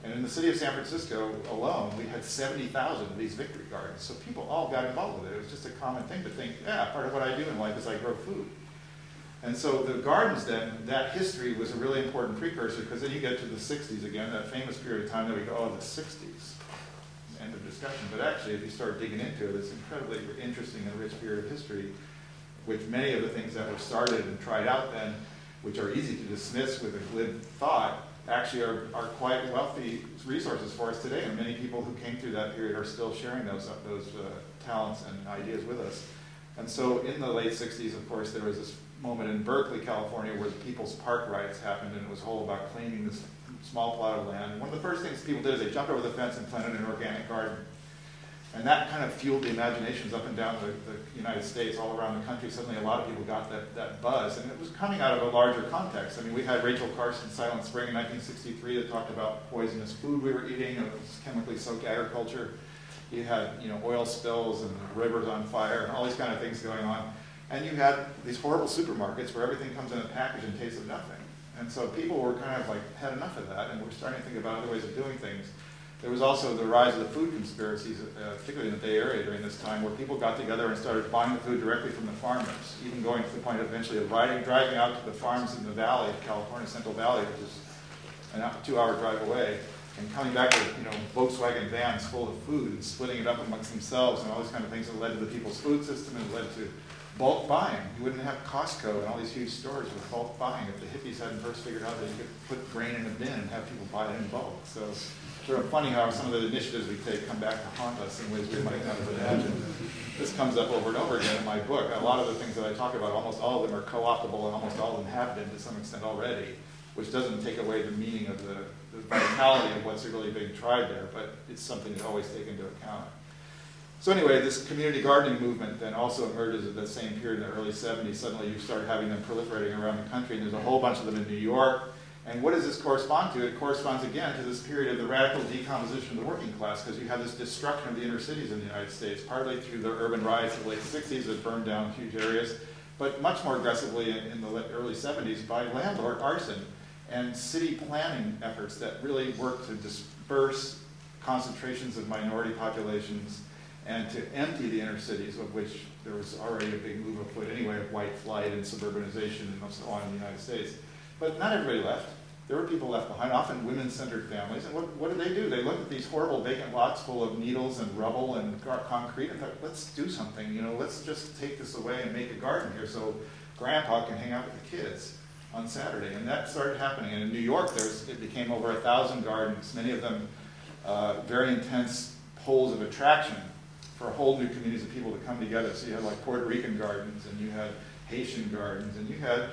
And in the city of San Francisco alone, we had 70,000 of these Victory Gardens. So people all got involved with it. It was just a common thing to think, yeah, part of what I do in life is I grow food. And so the gardens then, that history was a really important precursor, because then you get to the 60s again, that famous period of time that we go, oh, the 60s, end of discussion. But actually, if you start digging into it, it's an incredibly interesting and rich period of history, which many of the things that were started and tried out then, which are easy to dismiss with a glib thought, actually are quite wealthy resources for us today. And many people who came through that period are still sharing those talents and ideas with us. And so in the late 60s, of course, there was this moment in Berkeley, California, where the People's Park riots happened, and it was all about claiming this small plot of land. And one of the first things people did is they jumped over the fence and planted an organic garden. And that kind of fueled the imaginations up and down the United States, all around the country. Suddenly a lot of people got that buzz, and it was coming out of a larger context. I mean, we had Rachel Carson's Silent Spring in 1963 that talked about poisonous food we were eating, it was chemically soaked agriculture. You had oil spills and rivers on fire and all these kind of things going on. And you had these horrible supermarkets where everything comes in a package and tastes of nothing. And so people were kind of like, had enough of that, and were starting to think about other ways of doing things. There was also the rise of the food conspiracies, particularly in the Bay Area during this time, where people got together and started buying the food directly from the farmers, even going to the point eventually of driving out to the farms in the valley of California, Central Valley, which is a 2-hour drive away, and coming back with Volkswagen vans full of food and splitting it up amongst themselves and all these kind of things that led to the people's food system and led to bulk buying. You wouldn't have Costco and all these huge stores with bulk buying if the hippies hadn't first figured out that you could put grain in a bin and have people buy it in bulk. So it's sort of funny how some of the initiatives we take come back to haunt us in ways we might not have imagined. This comes up over and over again in my book. A lot of the things that I talk about, almost all of them are co-optable, and almost all of them have been to some extent already, which doesn't take away the meaning of the vitality of what's really being tried there, but it's something to always take into account. So anyway, this community gardening movement then also emerges at that same period in the early 70s. Suddenly you start having them proliferating around the country, and there's a whole bunch of them in New York. And what does this correspond to? It corresponds again to this period of the radical decomposition of the working class, because you have this destruction of the inner cities in the United States, partly through the urban riots of the late 60s that burned down huge areas, but much more aggressively in the early 70s by landlord arson and city planning efforts that really work to disperse concentrations of minority populations and to empty the inner cities, of which there was already a big move afoot anyway of white flight and suburbanization and so on in the United States. But not everybody left. There were people left behind, often women-centered families. And what did they do? They looked at these horrible vacant lots full of needles and rubble and concrete and thought, let's do something. Let's just take this away and make a garden here so Grandpa can hang out with the kids on Saturday. And that started happening. And in New York, it became over 1,000 gardens, many of them very intense poles of attraction for whole new communities of people to come together. So you had like Puerto Rican gardens, and you had Haitian gardens, and you had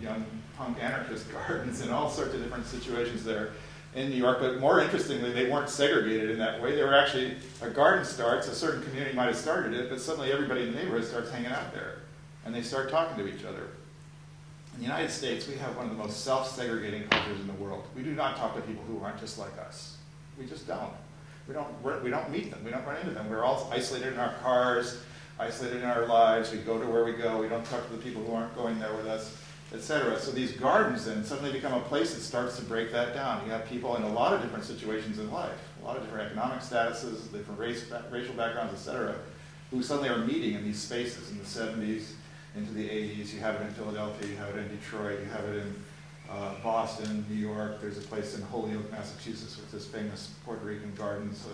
young punk anarchist gardens, and all sorts of different situations there in New York. But more interestingly, they weren't segregated in that way. They were actually, a garden starts, a certain community might have started it, but suddenly everybody in the neighborhood starts hanging out there, and they start talking to each other. In the United States, we have one of the most self-segregating cultures in the world. We do not talk to people who aren't just like us. We just don't. We don't meet them. We don't run into them. We're all isolated in our cars, isolated in our lives. We go to where we go. We don't talk to the people who aren't going there with us, etc. So these gardens then suddenly become a place that starts to break that down. You have people in a lot of different situations in life, a lot of different economic statuses, different racial backgrounds, etc., who suddenly are meeting in these spaces in the 70s, into the 80s. You have it in Philadelphia, you have it in Detroit, you have it in Boston, New York. There's a place in Holyoke, Massachusetts with this famous Puerto Rican gardens,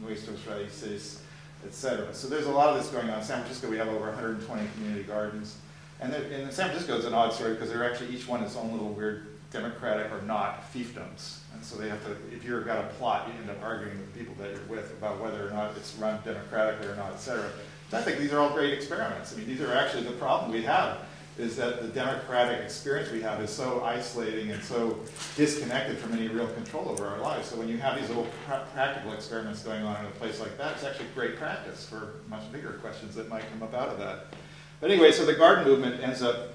Nuestros Raíces, etc. So there's a lot of this going on. In San Francisco, we have over 120 community gardens. And in San Francisco, it's an odd story because they're actually each one its own little weird democratic or not fiefdoms. And so they have to, if you've got a plot, you end up arguing with people that you're with about whether or not it's run democratically or not, etc. I think these are all great experiments. I mean, these are actually the problem we have, is that the democratic experience we have is so isolating and so disconnected from any real control over our lives. So when you have these little practical experiments going on in a place like that, it's actually great practice for much bigger questions that might come up out of that. But anyway, so the garden movement ends up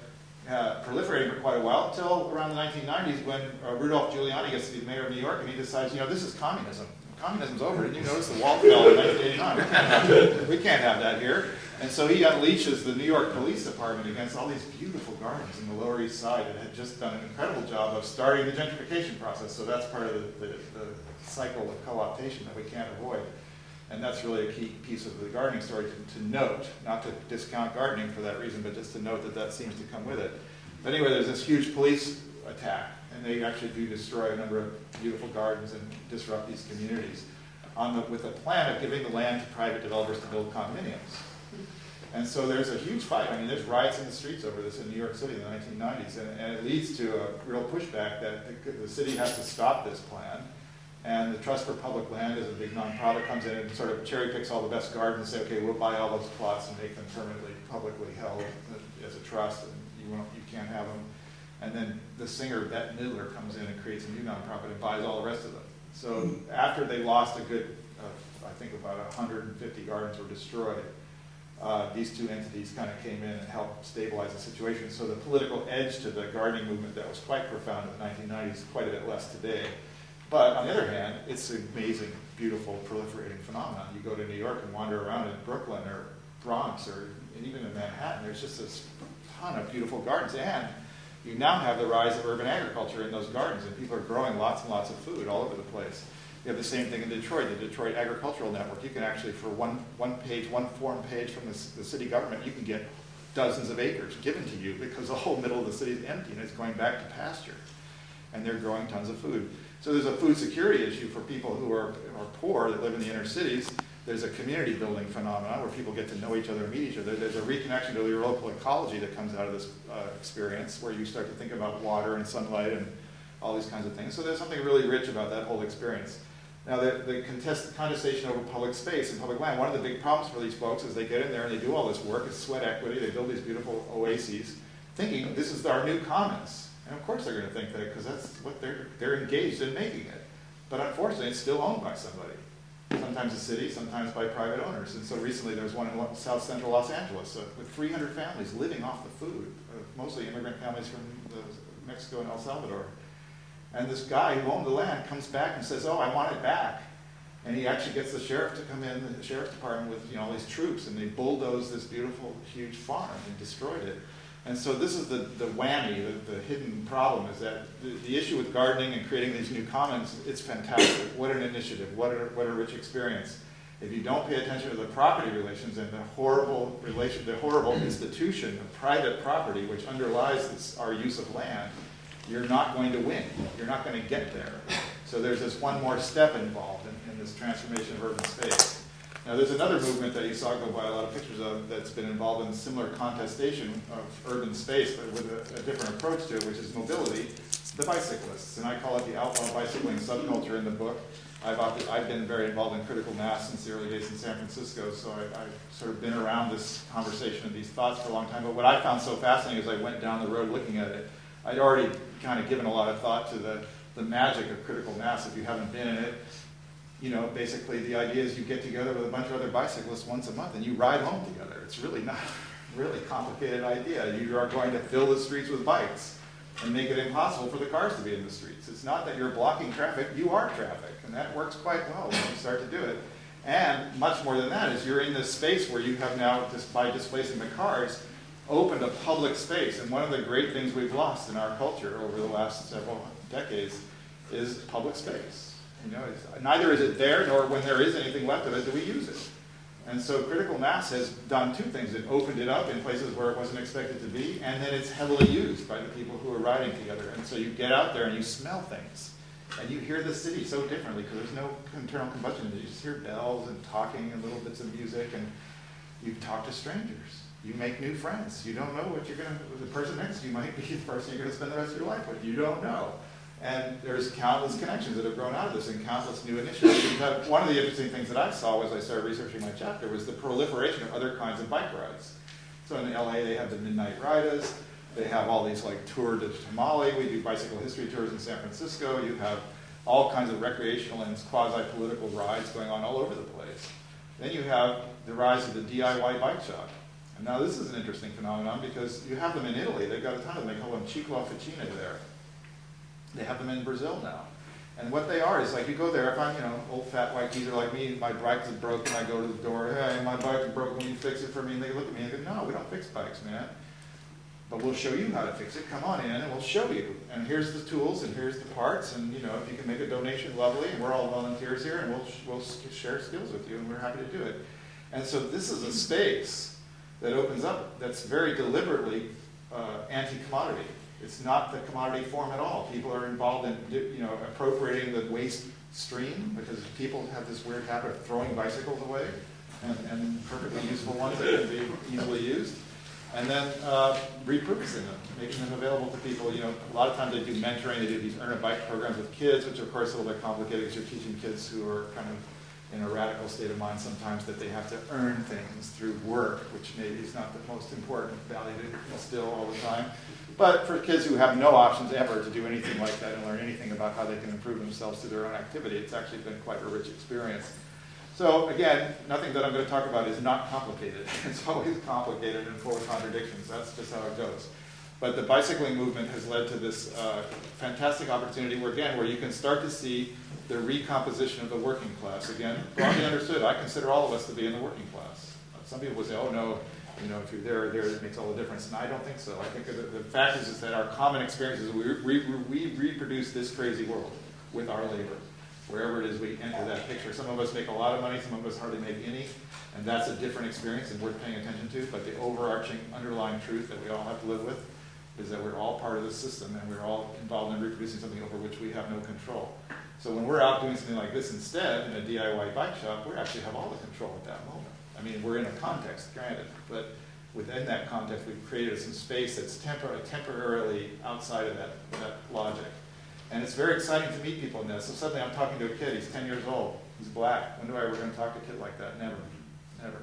proliferating for quite a while until around the 1990s when Rudolph Giuliani gets to be mayor of New York and he decides, this is communism. Communism's over. Didn't you notice the wall fell in 1989? We can't have that here. And so he unleashes the New York Police Department against all these beautiful gardens in the Lower East Side that had just done an incredible job of starting the gentrification process. So that's part of the cycle of co-optation that we can't avoid. And that's really a key piece of the gardening story to note, not to discount gardening for that reason, but just to note that that seems to come with it. But anyway, there's this huge police attack, and they actually do destroy a number of beautiful gardens and disrupt these communities with a plan of giving the land to private developers to build condominiums. And so there's a huge fight. I mean, there's riots in the streets over this in New York City in the 1990s, and it leads to a real pushback that the city has to stop this plan. And the Trust for Public Land is a big nonprofit, comes in and sort of cherry picks all the best gardens and say, okay, we'll buy all those plots and make them permanently publicly held as a trust, and you can't have them. And then the singer Bette Midler comes in and creates a new nonprofit and buys all the rest of them. So after they lost a good, I think about 150 gardens were destroyed, these two entities kind of came in and helped stabilize the situation. So the political edge to the gardening movement that was quite profound in the 1990s, quite a bit less today. But on the other hand, it's an amazing, beautiful, proliferating phenomenon. You go to New York and wander around in Brooklyn or Bronx and even in Manhattan, there's just this ton of beautiful gardens. And you now have the rise of urban agriculture in those gardens, and people are growing lots and lots of food all over the place. You have the same thing in Detroit, the Detroit Agricultural Network. You can actually, for one form page from the city government, you can get dozens of acres given to you because the whole middle of the city is empty and it's going back to pasture. And they're growing tons of food. So there's a food security issue for people who are poor that live in the inner cities. There's a community building phenomenon where people get to know each other and meet each other. There's a reconnection to your local ecology that comes out of this experience where you start to think about water and sunlight and all these kinds of things. So there's something really rich about that whole experience. Now the contestation over public space and public land, one of the big problems for these folks is they get in there and they do all this work, it's sweat equity, they build these beautiful oases, thinking this is our new commons. And of course they're going to think that because that's what they're engaged in making it. But unfortunately, it's still owned by somebody. Sometimes the city, sometimes by private owners. And so recently there was one in South Central Los Angeles with 300 families living off the food, mostly immigrant families from Mexico and El Salvador. And this guy who owned the land comes back and says, oh, I want it back. And he actually gets the sheriff to come in, the sheriff's department with all these troops, and they bulldoze this beautiful, huge farm and destroyed it. And so this is the whammy, the hidden problem, is that the issue with gardening and creating these new commons, it's fantastic. What an initiative, what a rich experience. If you don't pay attention to the property relations and the horrible institution of private property which underlies our use of land, you're not going to win. You're not going to get there. So there's this one more step involved in this transformation of urban space. Now there's another movement that you saw go by a lot of pictures of that's been involved in similar contestation of urban space, but with a different approach to it, which is mobility, the bicyclists. And I call it the outlaw bicycling subculture in the book. I've been very involved in critical mass since the early days in San Francisco, so I've sort of been around this conversation and these thoughts for a long time. But what I found so fascinating as I went down the road looking at it, I'd already kind of given a lot of thought to the magic of critical mass if you haven't been in it. Basically the idea is you get together with a bunch of other bicyclists once a month and you ride home together. It's really not really complicated idea. You are going to fill the streets with bikes and make it impossible for the cars to be in the streets. It's not that you're blocking traffic, you are traffic, and that works quite well when you start to do it. And much more than that is you're in this space where you have now, just by displacing the cars, opened a public space. And one of the great things we've lost in our culture over the last several decades is public space. You know, neither is it there, nor when there is anything left of it do we use it. And so critical mass has done two things. It opened it up in places where it wasn't expected to be, and then it's heavily used by the people who are riding together. And so you get out there and you smell things. And you hear the city so differently because there's no internal combustion. You just hear bells and talking and little bits of music, and you talk to strangers. You make new friends. You don't know what you're going to, the person next to you might be the person you're going to spend the rest of your life with. You don't know. And there's countless connections that have grown out of this and countless new initiatives. One of the interesting things that I saw as I started researching my chapter was the proliferation of other kinds of bike rides. So in LA, they have the Midnight Riders. They have all these like Tour de Tamale. We do bicycle history tours in San Francisco. You have all kinds of recreational and quasi-political rides going on all over the place. Then you have the rise of the DIY bike shop. And now this is an interesting phenomenon because you have them in Italy. They've got a ton of them. They call them Ciclo Officine there. They have them in Brazil now. And what they are is like you go there, if I'm, old fat white geezer like me, my bike is broken, I go to the door, hey, my bike is broken, will you fix it for me? And they look at me and go, no, we don't fix bikes, man. But we'll show you how to fix it. Come on in and we'll show you. And here's the tools and here's the parts. And if you can make a donation, lovely. And we're all volunteers here and we'll share skills with you and we're happy to do it. And so this is a space that opens up that's very deliberately anti-commodity. It's not the commodity form at all. People are involved in appropriating the waste stream because people have this weird habit of throwing bicycles away and perfectly useful ones that can be easily used. And then repurposing them, making them available to people. A lot of times they do mentoring, they do these earn a bike programs with kids, which of course is a little bit complicated because you're teaching kids who are kind of in a radical state of mind sometimes that they have to earn things through work, which maybe is not the most important value to instill all the time. But for kids who have no options ever to do anything like that and learn anything about how they can improve themselves through their own activity, it's actually been quite a rich experience. So again, nothing that I'm going to talk about is not complicated. It's always complicated and full of contradictions. That's just how it goes. But the bicycling movement has led to this fantastic opportunity where you can start to see the recomposition of the working class. Again, broadly understood, I consider all of us to be in the working class. Some people would say, oh no, if you're there, it makes all the difference. And I don't think so. I think the fact is that our common experience is we reproduce this crazy world with our labor. Wherever it is we enter that picture. Some of us make a lot of money, some of us hardly make any, and that's a different experience and worth paying attention to. But the overarching underlying truth that we all have to live with is that we're all part of the system and we're all involved in reproducing something over which we have no control. So when we're out doing something like this instead, in a DIY bike shop, we actually have all the control at that moment. I mean, we're in a context, granted, but within that context, we've created some space that's temporarily outside of that logic. And it's very exciting to meet people in this. So suddenly I'm talking to a kid, he's 10 years old, he's black. When do I ever going to talk to a kid like that? Never, never.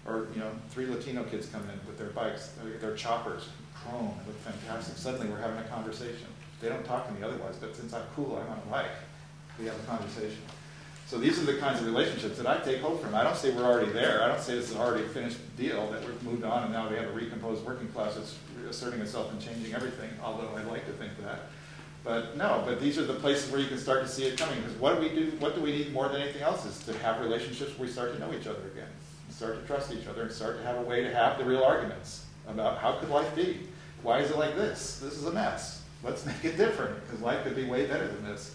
Or, 3 Latino kids come in with their bikes, their choppers, chrome, they look fantastic. Suddenly we're having a conversation. They don't talk to me otherwise, but since I'm cool, I'm on a bike, we have a conversation. So these are the kinds of relationships that I take hope from. I don't say we're already there. I don't say this is already a finished deal, that we've moved on and now we have a recomposed working class that's asserting itself and changing everything, although I'd like to think that. But no, but these are the places where you can start to see it coming. Because what do we do? What do we need more than anything else is to have relationships where we start to know each other again, and start to trust each other, and start to have a way to have the real arguments about how could life be? Why is it like this? This is a mess. Let's make it different, because life could be way better than this.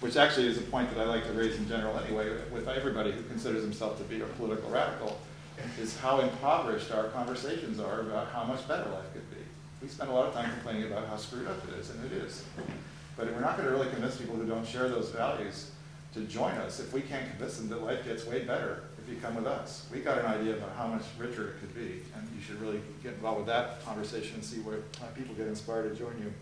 Which actually is a point that I like to raise in general anyway, with everybody who considers himself to be a political radical, is how impoverished our conversations are about how much better life could be. We spend a lot of time complaining about how screwed up it is, and it is. But we're not going to really convince people who don't share those values to join us if we can't convince them that life gets way better if you come with us. We got an idea about how much richer it could be, and you should really get involved with that conversation and see where people get inspired to join you.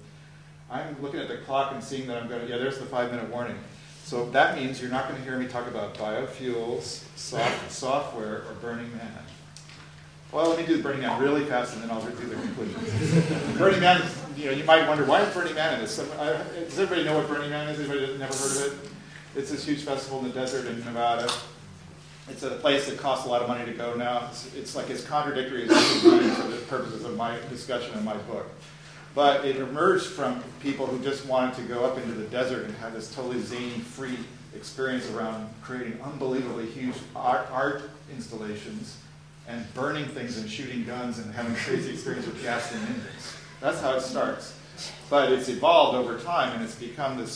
I'm looking at the clock and seeing that I'm going to, there's the 5-minute warning. So that means you're not going to hear me talk about biofuels, software, or Burning Man. Well, let me do the Burning Man really fast, and then I'll do the conclusion. Burning Man, you might wonder, why is Burning Man in this? Does everybody know what Burning Man is? Anybody that's never heard of it? It's this huge festival in the desert in Nevada. It's a place that costs a lot of money to go now. It's like as contradictory as it can be for the purposes of my discussion in my book. But it emerged from people who just wanted to go up into the desert and have this totally zany, free experience around creating unbelievably huge art installations and burning things and shooting guns and having crazy experience with gasoline engines. That's how it starts. But it's evolved over time, and it's become the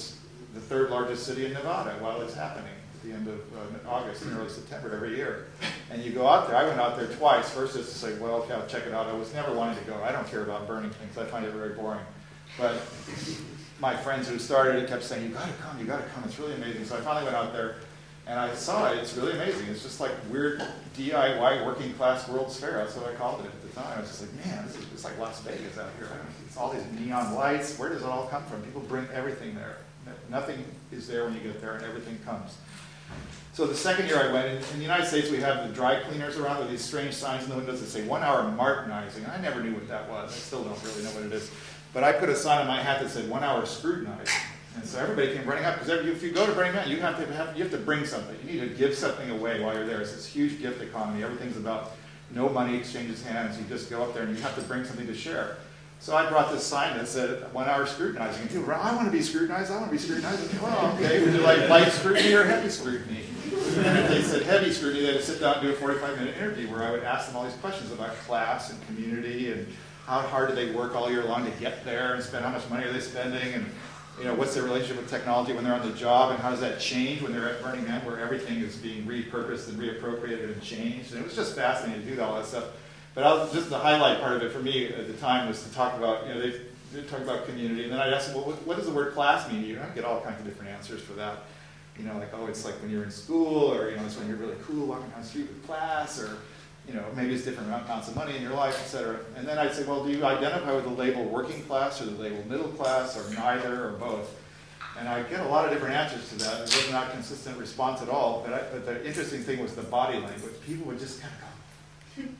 third largest city in Nevada while it's happening at the end of August and early September every year. And you go out there. I went out there twice. First just to say, well, okay, I'll check it out. I was never wanting to go. I don't care about burning things. I find it very boring. But my friends who started it kept saying, you got to come, you got to come. It's really amazing. So I finally went out there, and I saw it. It's really amazing. It's just like weird DIY working class World's Fair. That's what I called it at the time. I was just like, man, it's like Las Vegas out here. It's all these neon lights. Where does it all come from? People bring everything there. Nothing is there when you get there, and everything comes. So the second year I went, in the United States we have the dry cleaners around with these strange signs in the windows that say 1 hour martinizing. I never knew what that was. I still don't really know what it is. But I put a sign on my hat that said 1 hour scrutinizing. And so everybody came running up, because if you go to Burning Man, you have to bring something. You need to give something away while you're there. It's this huge gift economy. Everything's about no money exchanges hands. You just go up there and you have to bring something to share. So I brought this sign that said 1 hour scrutinizing. And people were, I want to be scrutinized, I want to be scrutinized. And, well, okay, would you like light scrutiny or heavy scrutiny? And if they said heavy scrutiny, they had to sit down and do a 45-minute interview where I would ask them all these questions about class and community and how hard do they work all year long to get there and spend, how much money are they spending, and what's their relationship with technology when they're on the job, and how does that change when they're at Burning Man where everything is being repurposed and reappropriated and changed. And it was just fascinating to do all that stuff. But just the highlight part of it for me at the time was to talk about, they talk about community, and then I'd ask them, well, what does the word class mean to you? And I'd get all kinds of different answers for that. Like, oh, it's like when you're in school, or, it's when you're really cool walking down the street with class, or, maybe it's different amounts of money in your life, etc. And then I'd say, well, do you identify with the label working class or the label middle class or neither or both? And I get a lot of different answers to that. It was not a consistent response at all. But the interesting thing was the body language. People would just kind of go,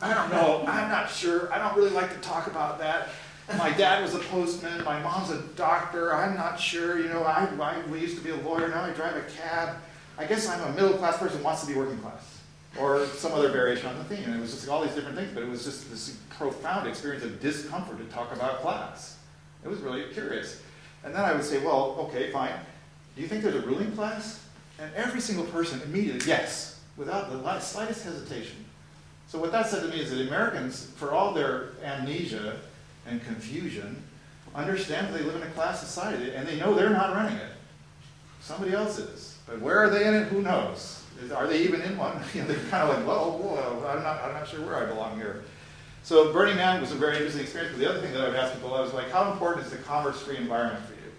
I don't know, I'm not sure, I don't really like to talk about that. My dad was a postman, my mom's a doctor, I'm not sure, we used to be a lawyer, now I drive a cab. I guess I'm a middle class person who wants to be working class. Or some other variation on the theme. And it was just all these different things, but it was just this profound experience of discomfort to talk about class. It was really curious. And then I would say, well, okay, fine. Do you think there's a ruling class? And every single person immediately, yes, without the slightest hesitation. So what that said to me is that Americans, for all their amnesia and confusion, understand that they live in a class society, and they know they're not running it. Somebody else is. But where are they in it? Who knows? Are they even in one? They're kind of like, whoa, I'm not sure where I belong here. So Burning Man was a very interesting experience. But the other thing that I would ask people, I was like, how important is the commerce-free environment for you?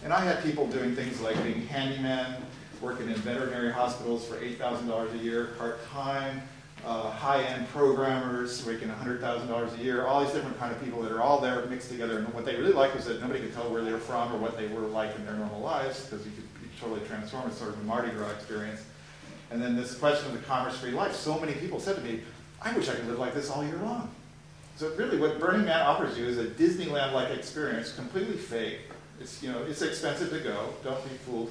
And I had people doing things like being handymen, working in veterinary hospitals for $8,000 a year, part-time, high-end programmers making $100,000 a year, all these different kind of people that are all there mixed together. And what they really liked was that nobody could tell where they were from or what they were like in their normal lives, because you could totally transform it, sort of a Mardi Gras experience. And then this question of the commerce-free life, so many people said to me, I wish I could live like this all year long. So really what Burning Man offers you is a Disneyland-like experience, completely fake. It's expensive to go, don't be fooled.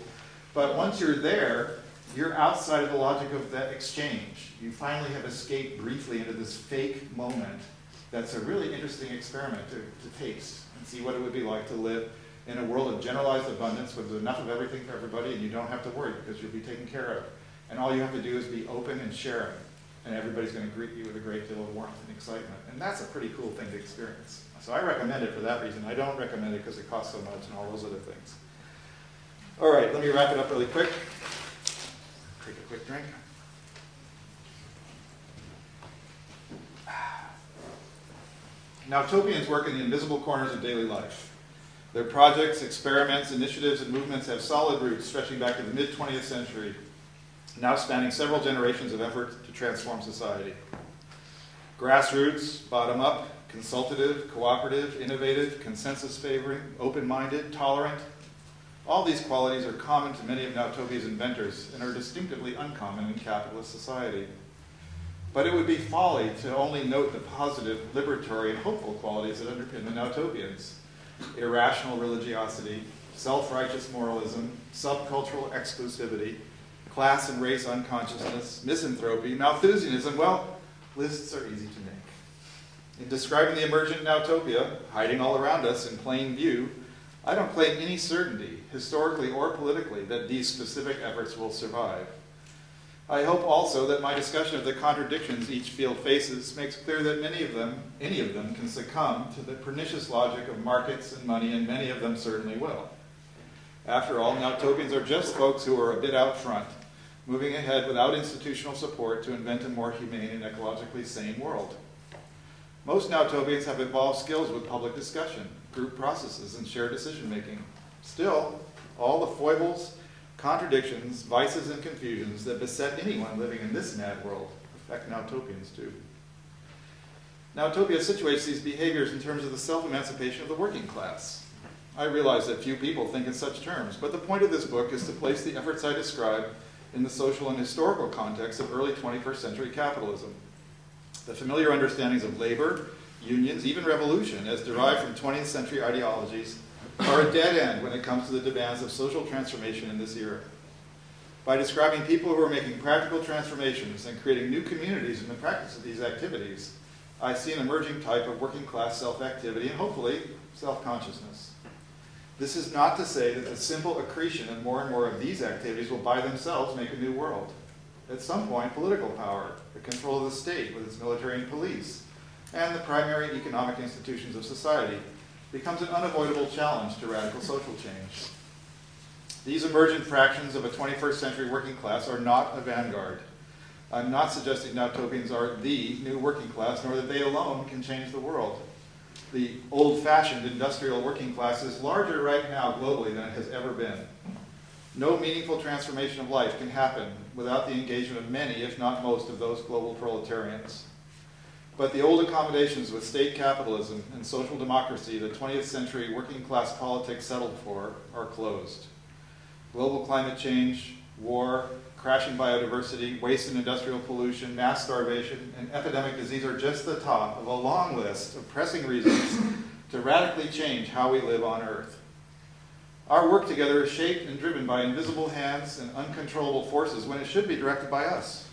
But once you're there, you're outside of the logic of that exchange. You finally have escaped briefly into this fake moment that's a really interesting experiment to taste and see what it would be like to live in a world of generalized abundance with enough of everything for everybody, and you don't have to worry because you'll be taken care of. And all you have to do is be open and sharing. And everybody's going to greet you with a great deal of warmth and excitement. And that's a pretty cool thing to experience. So I recommend it for that reason. I don't recommend it because it costs so much and all those other things. All right, let me wrap it up really quick. Take a quick drink. Nowtopians work in the invisible corners of daily life. Their projects, experiments, initiatives, and movements have solid roots stretching back to the mid-20th century, now spanning several generations of effort to transform society. Grassroots, bottom-up, consultative, cooperative, innovative, consensus-favoring, open-minded, tolerant. All these qualities are common to many of Nowtopia's inventors and are distinctively uncommon in capitalist society. But it would be folly to only note the positive, liberatory, and hopeful qualities that underpin the Nowtopians. Irrational religiosity, self-righteous moralism, subcultural exclusivity, class and race unconsciousness, misanthropy, Malthusianism, well, lists are easy to make. In describing the emergent Nowtopia, hiding all around us in plain view, I don't claim any certainty, historically or politically, that these specific efforts will survive. I hope also that my discussion of the contradictions each field faces makes clear that any of them can succumb to the pernicious logic of markets and money, and many of them certainly will. After all, Nowtopians are just folks who are a bit out front, moving ahead without institutional support to invent a more humane and ecologically sane world. Most Nowtopians have evolved skills with public discussion, group processes, and shared decision-making. Still, all the foibles, contradictions, vices, and confusions that beset anyone living in this mad world affect Nowtopians too. Nowtopia situates these behaviors in terms of the self-emancipation of the working class. I realize that few people think in such terms, but the point of this book is to place the efforts I describe in the social and historical context of early 21st century capitalism. The familiar understandings of labor, unions, even revolution, as derived from 20th century ideologies, are a dead end when it comes to the demands of social transformation in this era. By describing people who are making practical transformations and creating new communities in the practice of these activities, I see an emerging type of working class self-activity and hopefully self-consciousness. This is not to say that the simple accretion of more and more of these activities will by themselves make a new world. At some point, political power, the control of the state with its military and police, and the primary economic institutions of society becomes an unavoidable challenge to radical social change. These emergent fractions of a 21st century working class are not a vanguard. I'm not suggesting Nowtopians are the new working class, nor that they alone can change the world. The old-fashioned industrial working class is larger right now globally than it has ever been. No meaningful transformation of life can happen without the engagement of many, if not most, of those global proletarians. But the old accommodations with state capitalism and social democracy the 20th century working class politics settled for are closed. Global climate change, war, crashing biodiversity, waste and industrial pollution, mass starvation, and epidemic disease are just the top of a long list of pressing reasons to radically change how we live on Earth. Our work together is shaped and driven by invisible hands and uncontrollable forces when it should be directed by us.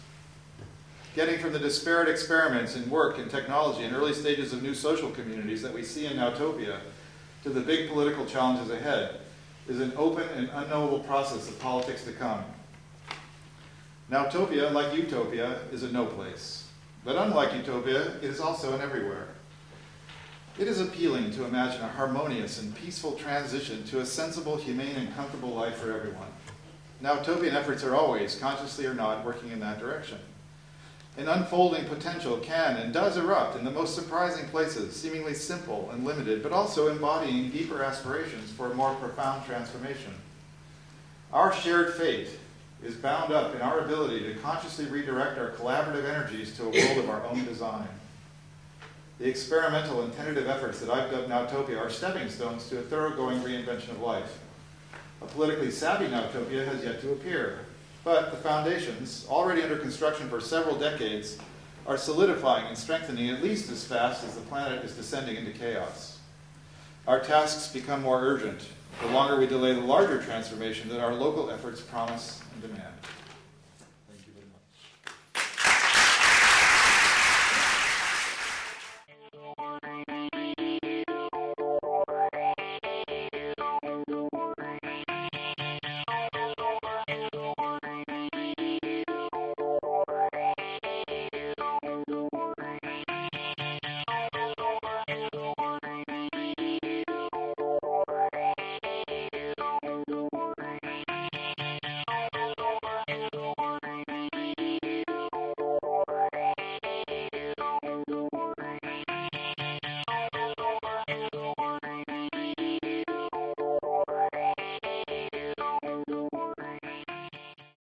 Getting from the disparate experiments in work and technology and early stages of new social communities that we see in Nowtopia to the big political challenges ahead is an open and unknowable process of politics to come. Nowtopia, like utopia, is a no place. But unlike utopia, it is also an everywhere. It is appealing to imagine a harmonious and peaceful transition to a sensible, humane, and comfortable life for everyone. Nowtopian efforts are always, consciously or not, working in that direction. An unfolding potential can and does erupt in the most surprising places, seemingly simple and limited, but also embodying deeper aspirations for a more profound transformation. Our shared fate is bound up in our ability to consciously redirect our collaborative energies to a world of our own design. The experimental and tentative efforts that I've dubbed Nowtopia are stepping stones to a thoroughgoing reinvention of life. A politically savvy Nowtopia has yet to appear, but the foundations, already under construction for several decades, are solidifying and strengthening at least as fast as the planet is descending into chaos. Our tasks become more urgent the longer we delay the larger transformation that our local efforts promise and demand.